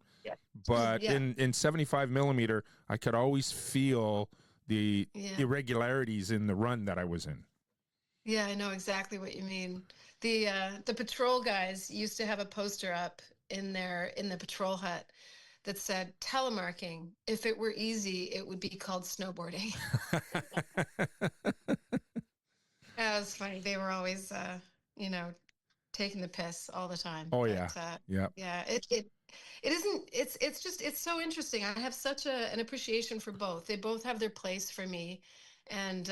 but in 75 millimeter, I could always feel the irregularities in the run that I was in. Yeah, I know exactly what you mean. The patrol guys used to have a poster up in the patrol hut that said telemarking. If it were easy, it would be called snowboarding. That was funny. They were always you know, taking the piss all the time. Oh yeah. But Yeah. yeah, it isn't it's just it's so interesting. I have such an appreciation for both. They both have their place for me. And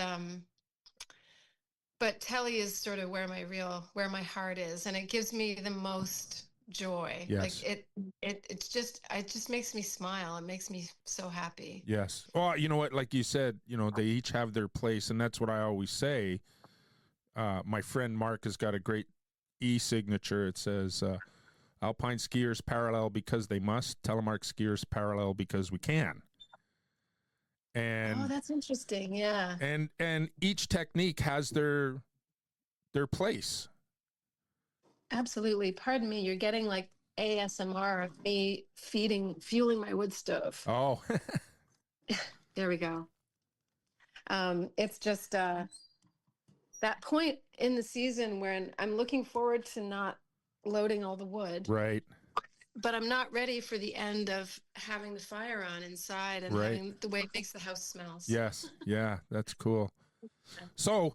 but Telly is sort of where my heart is, and it gives me the most joy. Like Yes. it just makes me smile. It makes me so happy. Yes. Well, you know what? Like you said, they each have their place, and that's what I always say. My friend Mark has got a great e-signature. It says, Alpine skiers parallel because they must. Telemark skiers parallel because we can. Oh, And that's interesting. Yeah. and each technique has their place. Absolutely. Pardon me, you're getting like ASMR of me fueling my wood stove. Oh, There we go. It's just that point in the season when I'm looking forward to not loading all the wood, right, but I'm not ready for the end of having the fire on inside and right. having the way it makes the house smells. Yes, yeah, that's cool. So,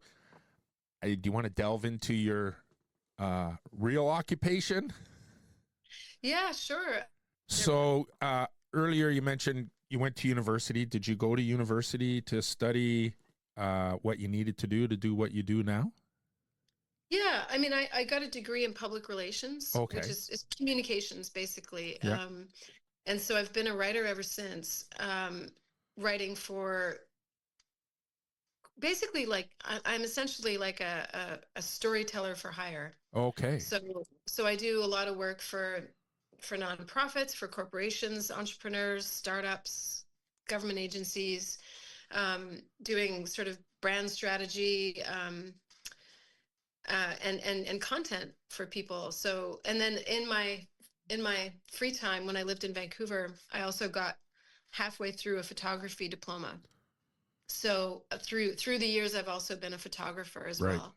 do you want to delve into your real occupation? Yeah, sure. So, earlier you mentioned you went to university. Did you go to university to study what you needed to do what you do now? Yeah, I mean, I got a degree in public relations, which Okay. is communications basically. Yeah. And so I've been a writer ever since, writing for basically like I'm essentially like a storyteller for hire. Okay. So I do a lot of work for nonprofits, for corporations, entrepreneurs, startups, government agencies, doing sort of brand strategy, and content for people. So, and then in my free time when I lived in Vancouver, I also got halfway through a photography diploma. So through the years, I've also been a photographer as Right. well,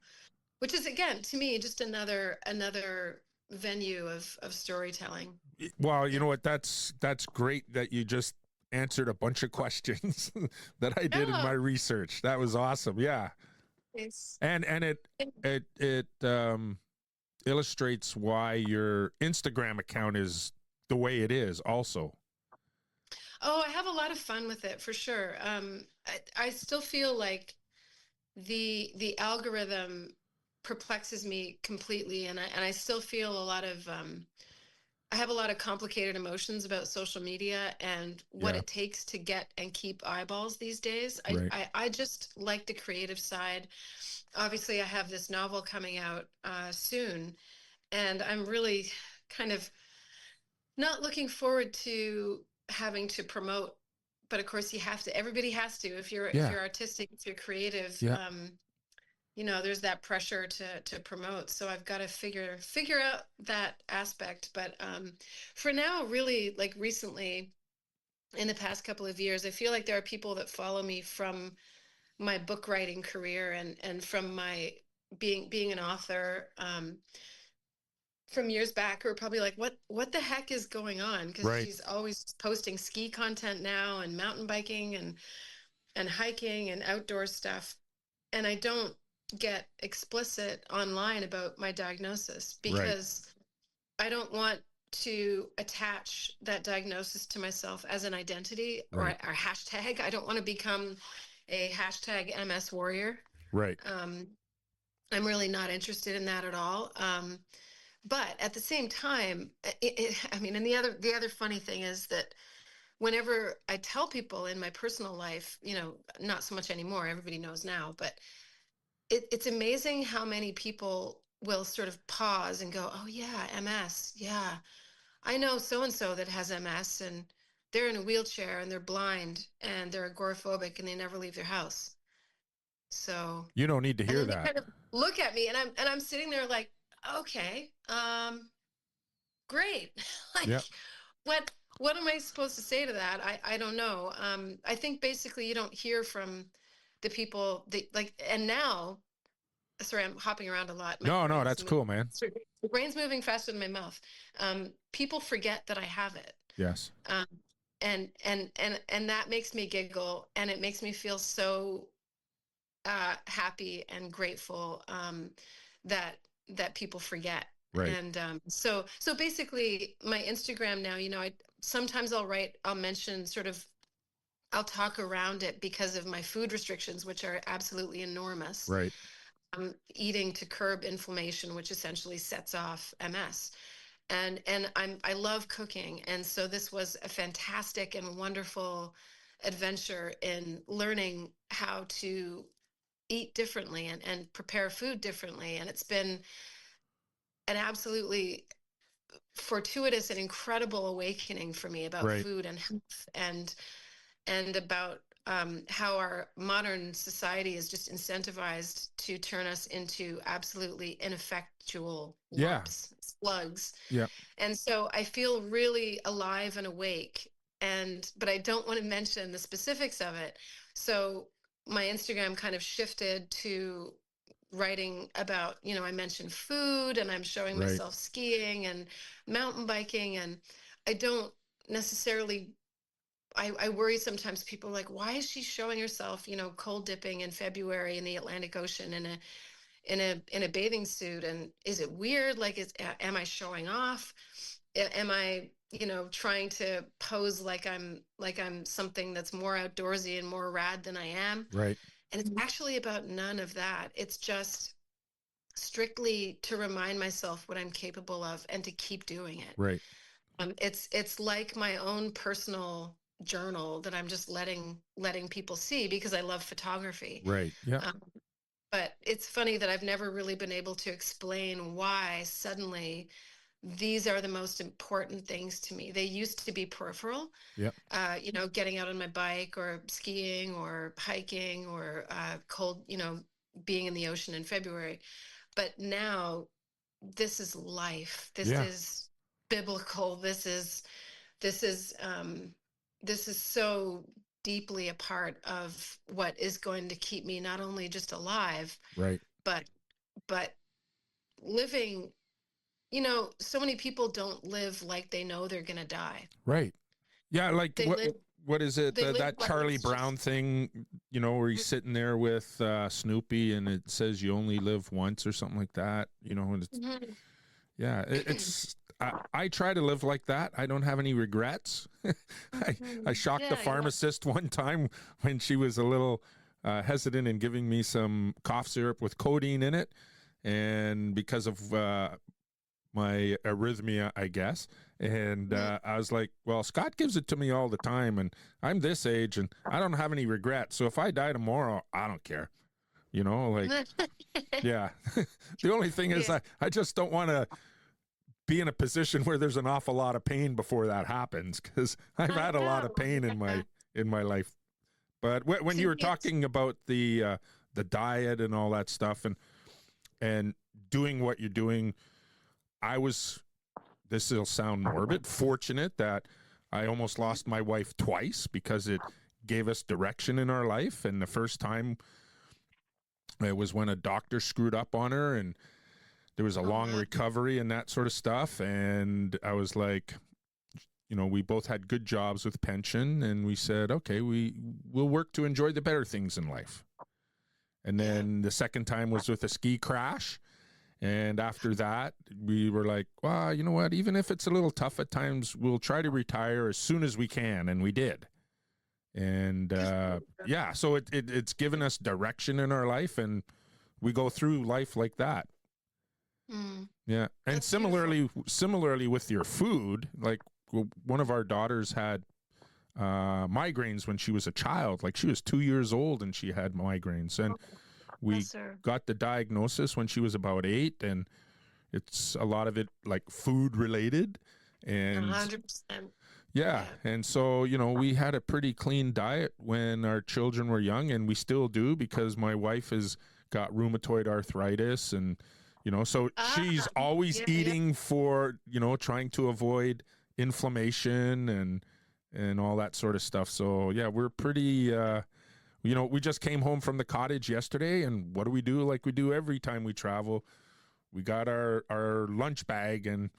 which is again to me just another venue of storytelling. Well, you know what? That's great that you just answered a bunch of questions that I did in my Oh, research. That was awesome. Yeah. it's, And it illustrates why your Instagram account is the way it is also. oh, I have a lot of fun with it for sure. I still feel like the algorithm perplexes me completely, and I still feel a lot of I have a lot of complicated emotions about social media and what Yeah. it takes to get and keep eyeballs these days. Right. I just like the creative side. Obviously, I have this novel coming out soon, and I'm really kind of not looking forward to having to promote. But of course, you have to. Everybody has to. If Yeah. you're artistic, if you're creative, Yeah. there's that pressure to promote. So I've got to figure out that aspect. But for now, really, like recently, in the past couple of years, I feel like there are people that follow me from my book writing career and from my being an author, from years back, who are probably like, what the heck is going on? Because Right. she's always posting ski content now and mountain biking and hiking and outdoor stuff. And I don't get explicit online about my diagnosis Right. because I don't want to attach that diagnosis to myself as an identity Right. or hashtag. I don't want to become a hashtag MS warrior. Right. I'm really not interested in that at all. But at the same time, I mean, and the other funny thing is that whenever I tell people in my personal life, not so much anymore, everybody knows now, but it's amazing how many people will sort of pause and go, oh yeah, MS. Yeah. I know so and so that has MS and they're in a wheelchair and they're blind and they're agoraphobic and they never leave their house. So, You don't need to and hear then they that. kind of look at me and I'm sitting there like, okay, great. Like Yeah. what am I supposed to say to that? I don't know. I think basically you don't hear from the people that like, and now sorry, I'm hopping around a lot. No, that's cool, man. Sorry, the brain's moving faster than my mouth. People forget that I have it. Yes. Um, and that makes me giggle, and it makes me feel so happy and grateful that people forget. Right. And so basically, my Instagram now, sometimes I'll mention sort of, I'll talk around it because of my food restrictions, which are absolutely enormous. Right. Eating to curb inflammation, which essentially sets off MS. And I love cooking, and so this was a fantastic and wonderful adventure in learning how to eat differently and prepare food differently. And it's been an absolutely fortuitous and incredible awakening for me about Right. food and health, and about how our modern society is just incentivized to turn us into absolutely ineffectual lumps, slugs. Yeah. And so I feel really alive and awake, but I don't want to mention the specifics of it. So my Instagram kind of shifted to writing about, I mentioned food, and I'm showing Right. myself skiing and mountain biking, and I don't necessarily, I worry sometimes, people are like, why is she showing herself, cold dipping in February in the Atlantic Ocean in a bathing suit? And is it weird? Like, am I showing off? Am I, trying to pose like I'm something that's more outdoorsy and more rad than I am? Right. And it's actually about none of that. It's just strictly to remind myself what I'm capable of and to keep doing it. Right. It's like my own personal journal that I'm just letting people see, because I love photography. Right. Yeah. But it's funny that I've never really been able to explain why suddenly these are the most important things to me. They used to be peripheral. Yeah. Getting out on my bike or skiing or hiking or cold, being in the ocean in February. But now this is life. This is biblical. This is so deeply a part of what is going to keep me not only just alive, right, but living. So many people don't live like they know they're going to die. Right. Yeah. Like what is it? That Charlie Brown thing, where he's sitting there with Snoopy, and it says you only live once or something like that, and it's, yeah, it's, I try to live like that. I don't have any regrets. I shocked the pharmacist one time when she was a little hesitant in giving me some cough syrup with codeine in it. And because of my arrhythmia, I guess. And I was like, well, Scott gives it to me all the time, and I'm this age, and I don't have any regrets. So if I die tomorrow, I don't care. Yeah. The only thing is I just don't want to be in a position where there's an awful lot of pain before that hains, because I've had a lot of pain in my life. But when you were talking about the diet and all that stuff and doing what you're doing, this will sound morbid, fortunate that I almost lost my wife twice, because it gave us direction in our life. And the first time, it was when a doctor screwed up on her, and there was a long recovery and that sort of stuff. And I was like, we both had good jobs with pension, and we said, okay, we'll work to enjoy the better things in life. And then the second time was with a ski crash. And after that, we were like, well, you know what? Even if it's a little tough at times, we'll try to retire as soon as we can. And we did. And so it's given us direction in our life, and we go through life like that. Yeah. And That's similarly with your food, like one of our daughters had migraines when she was a child. Like, she was 2 years old and she had migraines. And we got the diagnosis when she was about 8, and it's a lot of it like food related. And 100%. Yeah. And so, we had a pretty clean diet when our children were young, and we still do, because my wife has got rheumatoid arthritis, and, so she's always eating for, trying to avoid inflammation and all that sort of stuff. So yeah, we're pretty You know, we just came home from the cottage yesterday, and what do? Like we do every time we travel. We got our lunch bag, and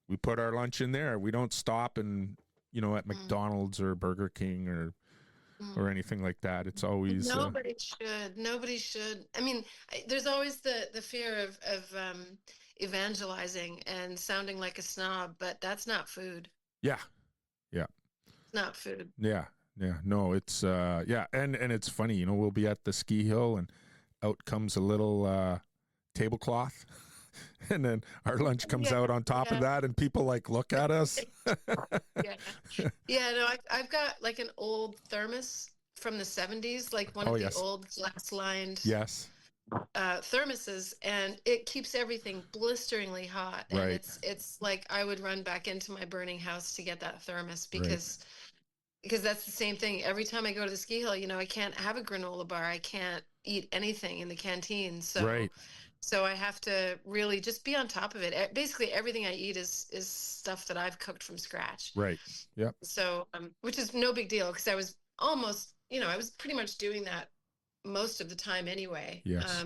we put our lunch in there. We don't stop and, you know, at McDonald's or Burger King or anything like that. It's always nobody should. Nobody should. I mean, there's always the fear of evangelizing and sounding like a snob, but that's not food. yeah, yeah, It's not food. yeah, yeah. No, it's yeah, and it's funny. You know, we'll be at the ski hill, and out comes a little tablecloth. And then our lunch comes out on top of that, and people like look at us. No, I've got like an old thermos from the 70s, like one of the old glass lined thermoses, and it keeps everything blisteringly hot. And it's like I would run back into my burning house to get that thermos because that's the same thing. Every time I go to the ski hill, you know, I can't have a granola bar. I can't eat anything in the canteen. So I have to really just be on top of it. Basically, everything I eat is stuff that I've cooked from scratch. Right. Yeah. So, which is no big deal because I was almost, you know, I was pretty much doing that most of the time anyway. Yes.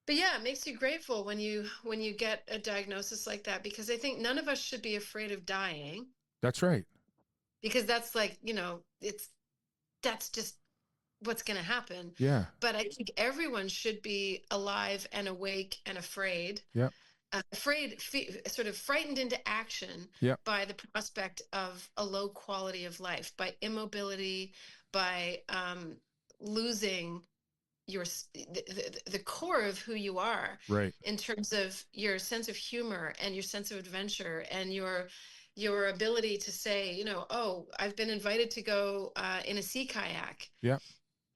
But yeah, it makes you grateful when you get a diagnosis like that, because I think none of us should be afraid of dying. That's right. Because that's like, you know, that's just what's going to happen. Yeah. But I think everyone should be alive and awake and afraid. Yep. Sort of frightened into action by the prospect of a low quality of life, by immobility, by losing the core of who you are, right, in terms of your sense of humor and your sense of adventure and your ability to say, you know, oh, I've been invited to go in a sea kayak. Yeah.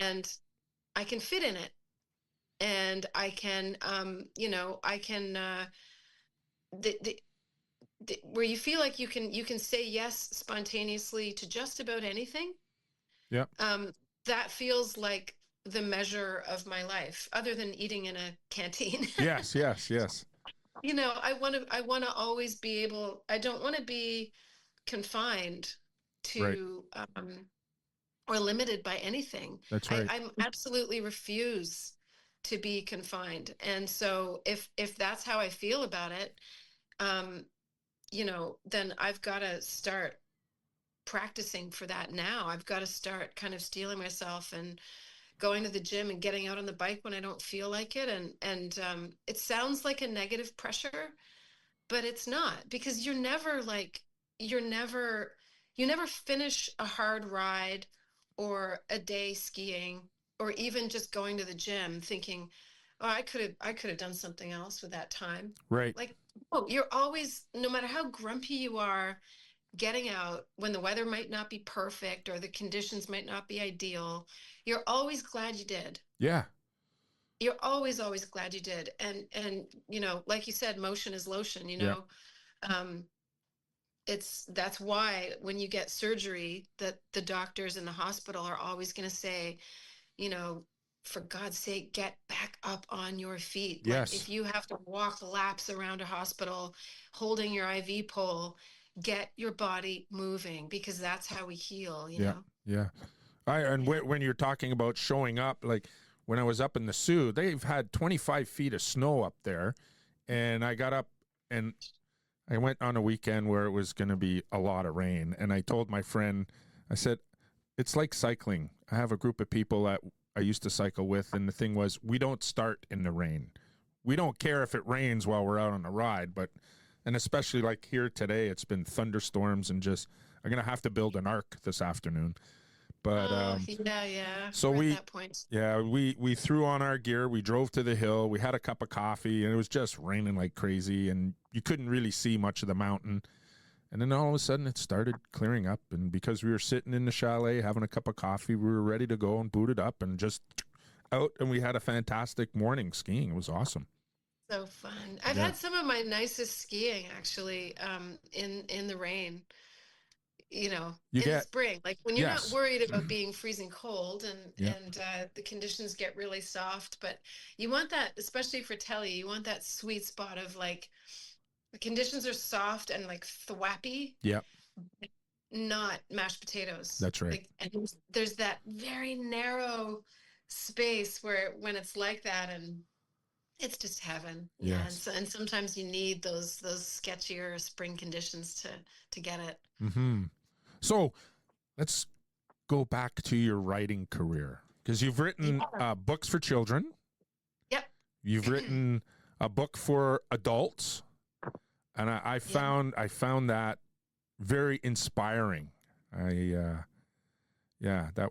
And I can fit in it. And I can, you know, I can, where you feel like you can say yes spontaneously to just about anything. Yeah. That feels like the measure of my life, other than eating in a canteen. Yes. You know, I want to always be able, I don't want to be confined to, or limited by anything. That's right. I absolutely refuse to be confined. And so if that's how I feel about it, you know, then I've got to start practicing for that now. I've got to start kind of steeling myself and going to the gym and getting out on the bike when I don't feel like it. And it sounds like a negative pressure, but it's not, because you never finish a hard ride or a day skiing, or even just going to the gym thinking, oh, I could have done something else with that time. Right. Like, oh, you're always, no matter how grumpy you are, getting out when the weather might not be perfect or the conditions might not be ideal, you're always glad you did. Yeah. You're always glad you did. And you know, like you said, motion is lotion, you know. That's why when you get surgery, that the doctors in the hospital are always going to say, you know, for God's sake, get back up on your feet. Yes. Like, if you have to walk laps around a hospital holding your IV pole, get your body moving, because that's how we heal, you know? Yeah. When you're talking about showing up, like when I was up in the Sioux, they've had 25 feet of snow up there, and I got up and I went on a weekend where it was going to be a lot of rain, and I told my friend, I said, it's like cycling. I have a group of people that I used to cycle with, and the thing was, we don't start in the rain. We don't care if it rains while we're out on a ride, and especially like here today, it's been thunderstorms, and just, I'm going to have to build an ark this afternoon. But so we threw on our gear, we drove to the hill, we had a cup of coffee, and it was just raining like crazy, and you couldn't really see much of the mountain. And then all of a sudden it started clearing up, and because we were sitting in the chalet having a cup of coffee, we were ready to go and booted up and just out, and we had a fantastic morning skiing. It was awesome. So fun. I've had some of my nicest skiing actually in the rain. You know, the spring, like when you're not worried about being freezing cold and the conditions get really soft, but you want that, especially for telly, you want that sweet spot of like the conditions are soft and like thwappy. Yeah. not mashed potatoes. That's right. Like, and there's that very narrow space where when it's like that, and it's just heaven. Yeah. Yes. And sometimes you need those sketchier spring conditions to get it. Mm-hmm. So let's go back to your writing career, because you've written books for children. Yep. You've written a book for adults, and I found that very inspiring. That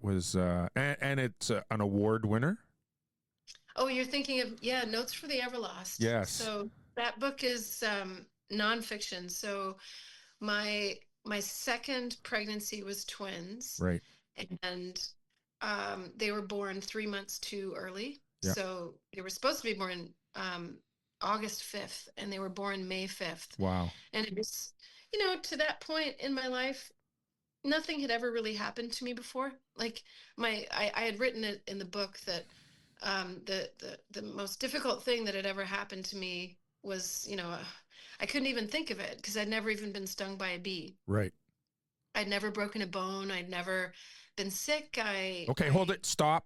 was and it's an award winner. Oh, you're thinking of Notes for the Everlost. Yes. So that book is nonfiction. So my second pregnancy was twins. Right. And they were born 3 months too early. Yeah. So they were supposed to be born August 5th, and they were born May 5th. Wow. And it was, to that point in my life, nothing had ever really happened to me before. Like I had written it in the book that the most difficult thing that had ever happened to me was, I couldn't even think of it because I'd never even been stung by a bee. Right. I'd never broken a bone. I'd never been sick. Hold it. Stop.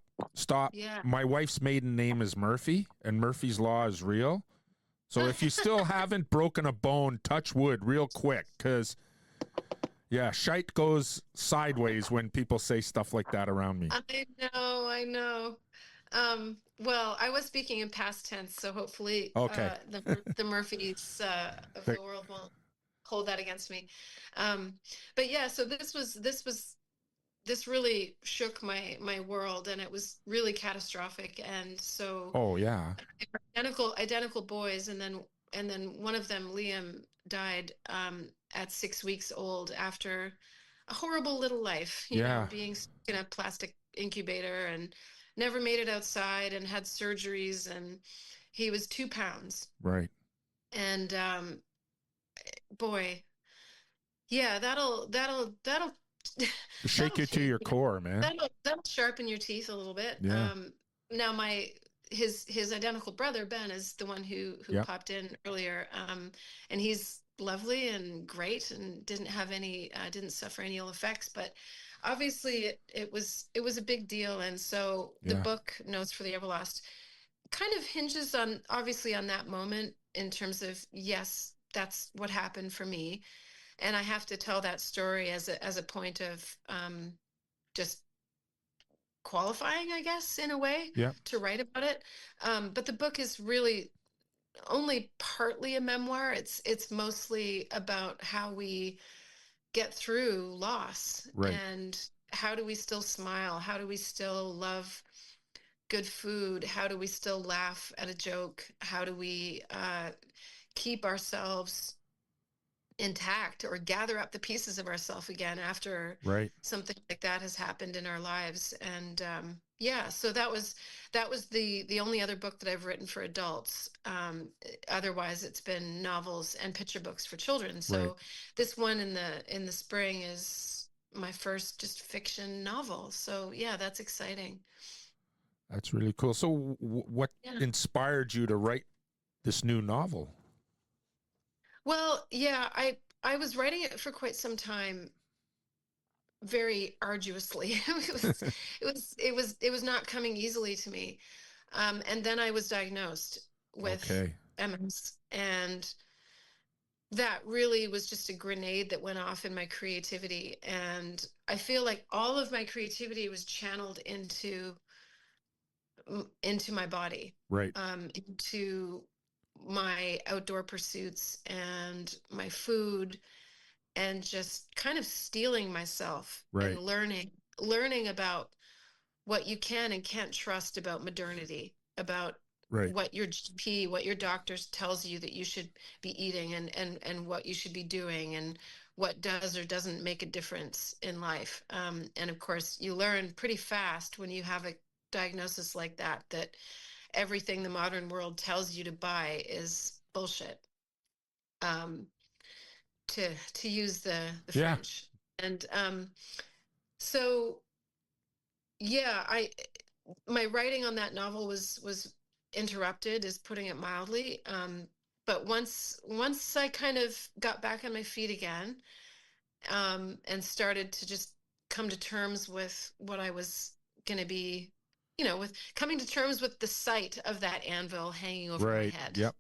Yeah. My wife's maiden name is Murphy, and Murphy's Law is real. So if you still haven't broken a bone, touch wood real quick, because shite goes sideways when people say stuff like that around me. I know. Well, I was speaking in past tense, so hopefully the Murphys of the world won't hold that against me. But yeah, so this really shook my world, and it was really catastrophic. And so identical boys, and then one of them, Liam, died at 6 weeks old after a horrible little life, being stuck in a plastic incubator and never made it outside and had surgeries, and he was 2 pounds. Right. And boy, yeah, that'll shake you to your core, man. That'll sharpen your teeth a little bit. Yeah. Now his identical brother Ben is the one who popped in earlier, and he's lovely and great and didn't suffer any ill effects, but obviously it was a big deal. And so the book Notes for the Everlost kind of hinges on that moment, in terms of, yes, that's what happened for me. And I have to tell that story as a point of just qualifying, I guess, in a way, to write about it. But the book is really only partly a memoir. It's mostly about how we get through loss, and how do we still smile? How do we still love good food? How do we still laugh at a joke? How do we keep ourselves intact, or gather up the pieces of ourselves again after something like that has happened in our lives? And so that was the only other book that I've written for adults. Otherwise it's been novels and picture books for children. So this one in the spring is my first just fiction novel. So that's exciting. That's really cool. So what inspired you to write this new novel? Well, I was writing it for quite some time, very arduously. It was not coming easily to me. And then I was diagnosed with MS, and that really was just a grenade that went off in my creativity. And I feel like all of my creativity was channeled into my body, into my outdoor pursuits and my food, and just kind of steeling myself and learning about what you can and can't trust about modernity, about what your GP, what your doctor tells you that you should be eating, and what you should be doing, and what does or doesn't make a difference in life. And of course, you learn pretty fast when you have a diagnosis like that everything the modern world tells you to buy is bullshit, to use the French. And so my writing on that novel was interrupted, is putting it mildly. But once I kind of got back on my feet again, and started to just come to terms with what I was going to be, with coming to terms with the sight of that anvil hanging over my head. Yep.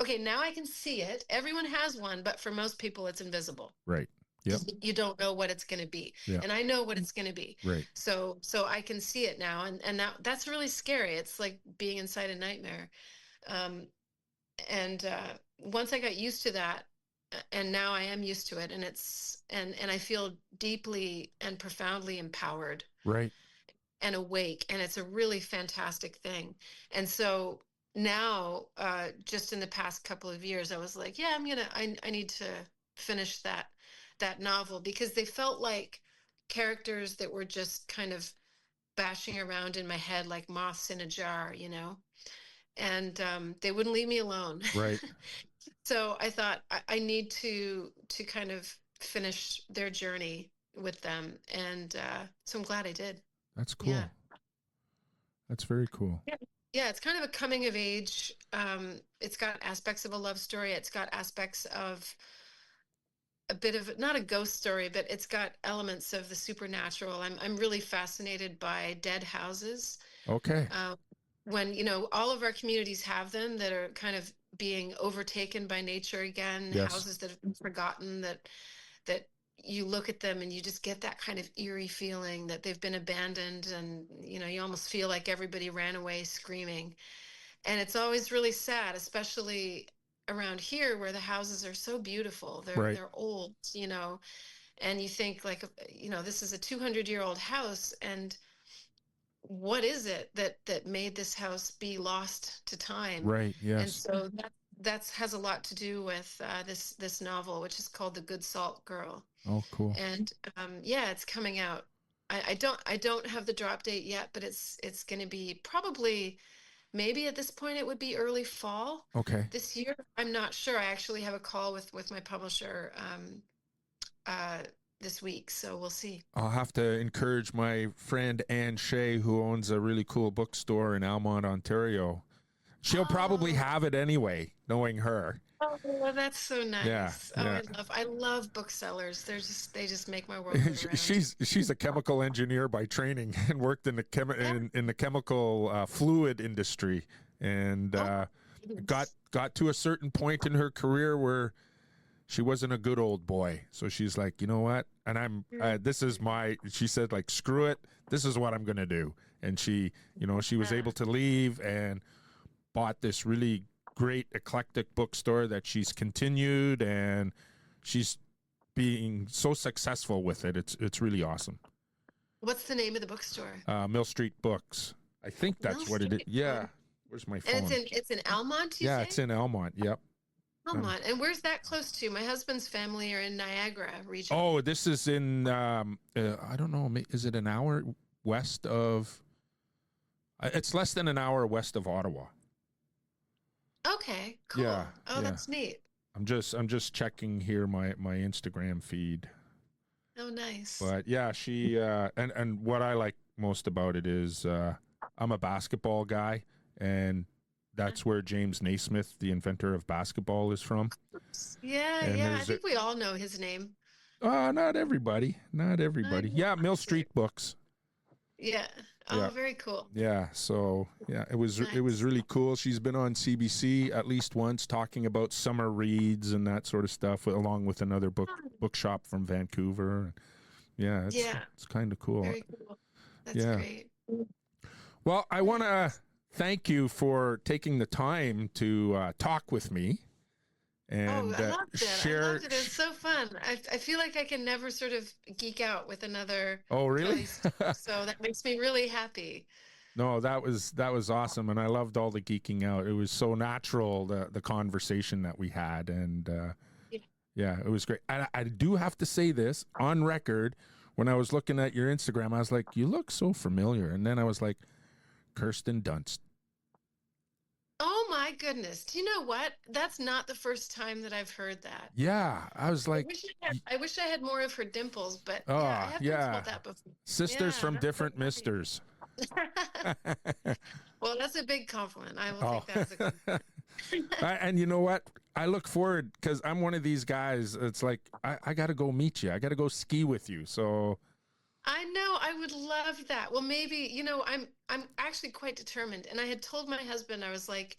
Okay, now I can see it. Everyone has one, but for most people, it's invisible. Right. Yep. You don't know what it's going to be. Yep. And I know what it's going to be. Right. So I can see it now. And that's really scary. It's like being inside a nightmare. Once I got used to that, and now I am used to it, and I feel deeply and profoundly empowered. Right. And awake. And it's a really fantastic thing. And so now, just in the past couple of years, I was like, yeah, I need to finish that novel, because they felt like characters that were just kind of bashing around in my head like moths in a jar, and they wouldn't leave me alone. Right. So I thought I need to kind of finish their journey with them. And so I'm glad I did. That's cool. Yeah. That's very cool. Yeah, it's kind of a coming of age. It's got aspects of a love story. It's got aspects of a bit of, not a ghost story, but it's got elements of the supernatural. I'm really fascinated by dead houses. Okay. When, all of our communities have them, that are kind of being overtaken by nature again. Yes. Houses that have been forgotten, that you look at them and you just get that kind of eerie feeling that they've been abandoned, and you almost feel like everybody ran away screaming. And it's always really sad, especially around here where the houses are so beautiful. They're old, and you think like, this is a 200-year-old house, and what is it that made this house be lost to time? Right. Yes. And so that has a lot to do with this novel, which is called The Good Salt Girl. Oh, cool. And it's coming out. I don't have the drop date yet, but it's going to be probably, maybe at this point it would be early fall. Okay. This year. I'm not sure. I actually have a call with my publisher this week, so we'll see. I'll have to encourage my friend Anne Shea, who owns a really cool bookstore in Almont, Ontario. She'll probably have it anyway, knowing her. Oh, well, that's so nice. Yeah, yeah. I love booksellers. They just make my world go round. She's a chemical engineer by training and worked in the in the chemical fluid industry, and got to a certain point in her career where she wasn't a good old boy. So she's like, you know what? And she said, like, screw it. This is what I'm going to do. And she was able to leave and bought this really great eclectic bookstore that she's continued, and she's being so successful with it. It's really awesome. What's the name of the bookstore? Mill Street Books. I think that's what it is. Yeah. Where's my phone? And it's in Almont, you say? It's in Almont. Yep. Almont. And where's that close to? My husband's family are in Niagara region. Oh, this is in, I don't know, is it an hour west of, it's less than an hour west of Ottawa. Okay, cool. Yeah, that's neat. I'm just checking here my Instagram feed. Oh, nice. But yeah, she and what I like most about it is I'm a basketball guy, and that's where James Naismith, the inventor of basketball, is from. Yeah. I think we all know his name. Not everybody. Yeah, Mill Street Books. Yeah. Oh, yeah. Very cool. Yeah. So yeah, it was really cool. She's been on CBC at least once talking about summer reads and that sort of stuff, along with another bookshop from Vancouver. Yeah. It's kind of cool. Very cool. That's great. Well, I want to thank you for taking the time to talk with me. And I loved it. I loved it. It was so fun. I feel like I can never sort of geek out with another. Oh, really? So that makes me really happy. No, that was awesome, and I loved all the geeking out. It was so natural, the conversation that we had, and yeah, it was great. I do have to say this on record. When I was looking at your Instagram, I was like, "You look so familiar," and then I was like, "Kirsten Dunst." Oh my goodness. Do you know what? That's not the first time that I've heard that. Yeah. I was like, I wish I had more of her dimples, but I have been told that before. Sisters from different misters. Well, that's a big compliment. I will take that as a compliment. And you know what? I look forward because I'm one of these guys. It's like I got to go meet you. I got to go ski with you. So I know, I would love that. Well, maybe, I'm actually quite determined. And I had told my husband, I was like,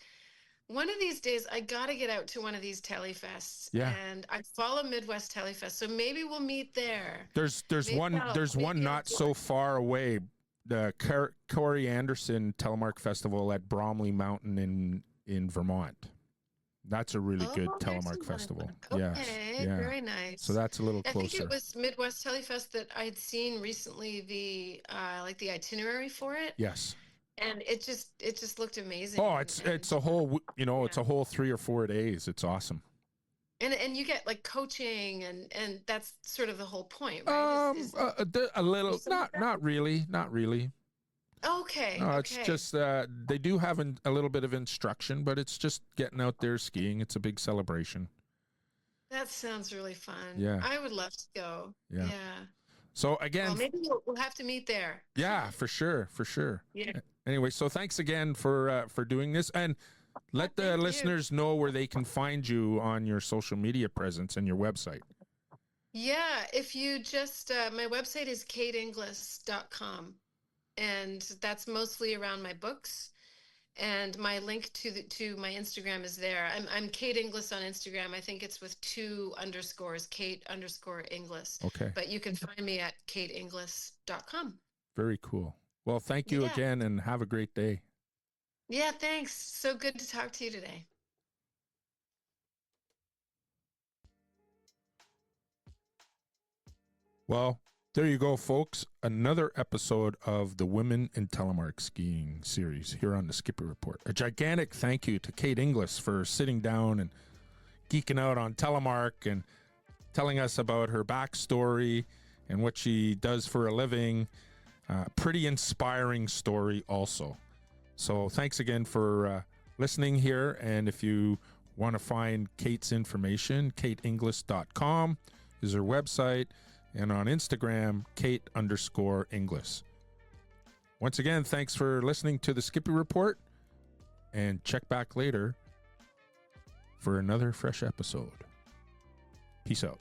one of these days I gotta get out to one of these telefests. yeah, And I follow Midwest Telefest. So maybe we'll meet there. there's one Maybe I'll not do so it. far away. The Corey Anderson Telemark Festival at Bromley Mountain in Vermont. That's a really good Oh, there's Telemark another festival. one. Yes, Okay, yeah. very nice. So that's a little I think it closer. was Midwest Telefest that I had seen recently like the itinerary for it. Yes. And it just looked amazing. Oh, it's a whole it's yeah. a whole 3 or 4 days. It's awesome. And you get like coaching and that's sort of the whole point, right? A little, some of that? not really, not really. Okay, No, it's okay. just they do have a little bit of instruction, but it's just getting out there skiing. It's a big celebration. That sounds really fun. Yeah. I would love to go. Yeah. Yeah. So Well, again, maybe we'll have to meet there. yeah, for sure, for sure. Yeah. Anyway, so thanks again for doing this, and let the Thank you. listeners know where they can find you on your social media presence and your website. Yeah, if you just my website is kateinglis.com, and that's mostly around my books. And my link to my Instagram is there. I'm Kate Inglis on Instagram. I think it's with 2 underscores, Kate_Inglis. Okay. But you can find me at kateinglis.com. Very cool. Well, thank you Yeah. again, and have a great day. Yeah, thanks. So good to talk to you today. Well, there you go, folks. Another episode of the Women in Telemark Skiing series here on the Skippy Report. A gigantic thank you to Kate Inglis for sitting down and geeking out on Telemark and telling us about her backstory and what she does for a living. Pretty inspiring story also. So thanks again for listening here. And if you want to find Kate's information, kateinglis.com is her website. And on Instagram, Kate_Inglis. Once again, thanks for listening to the Skippy Report, and check back later for another fresh episode. Peace out.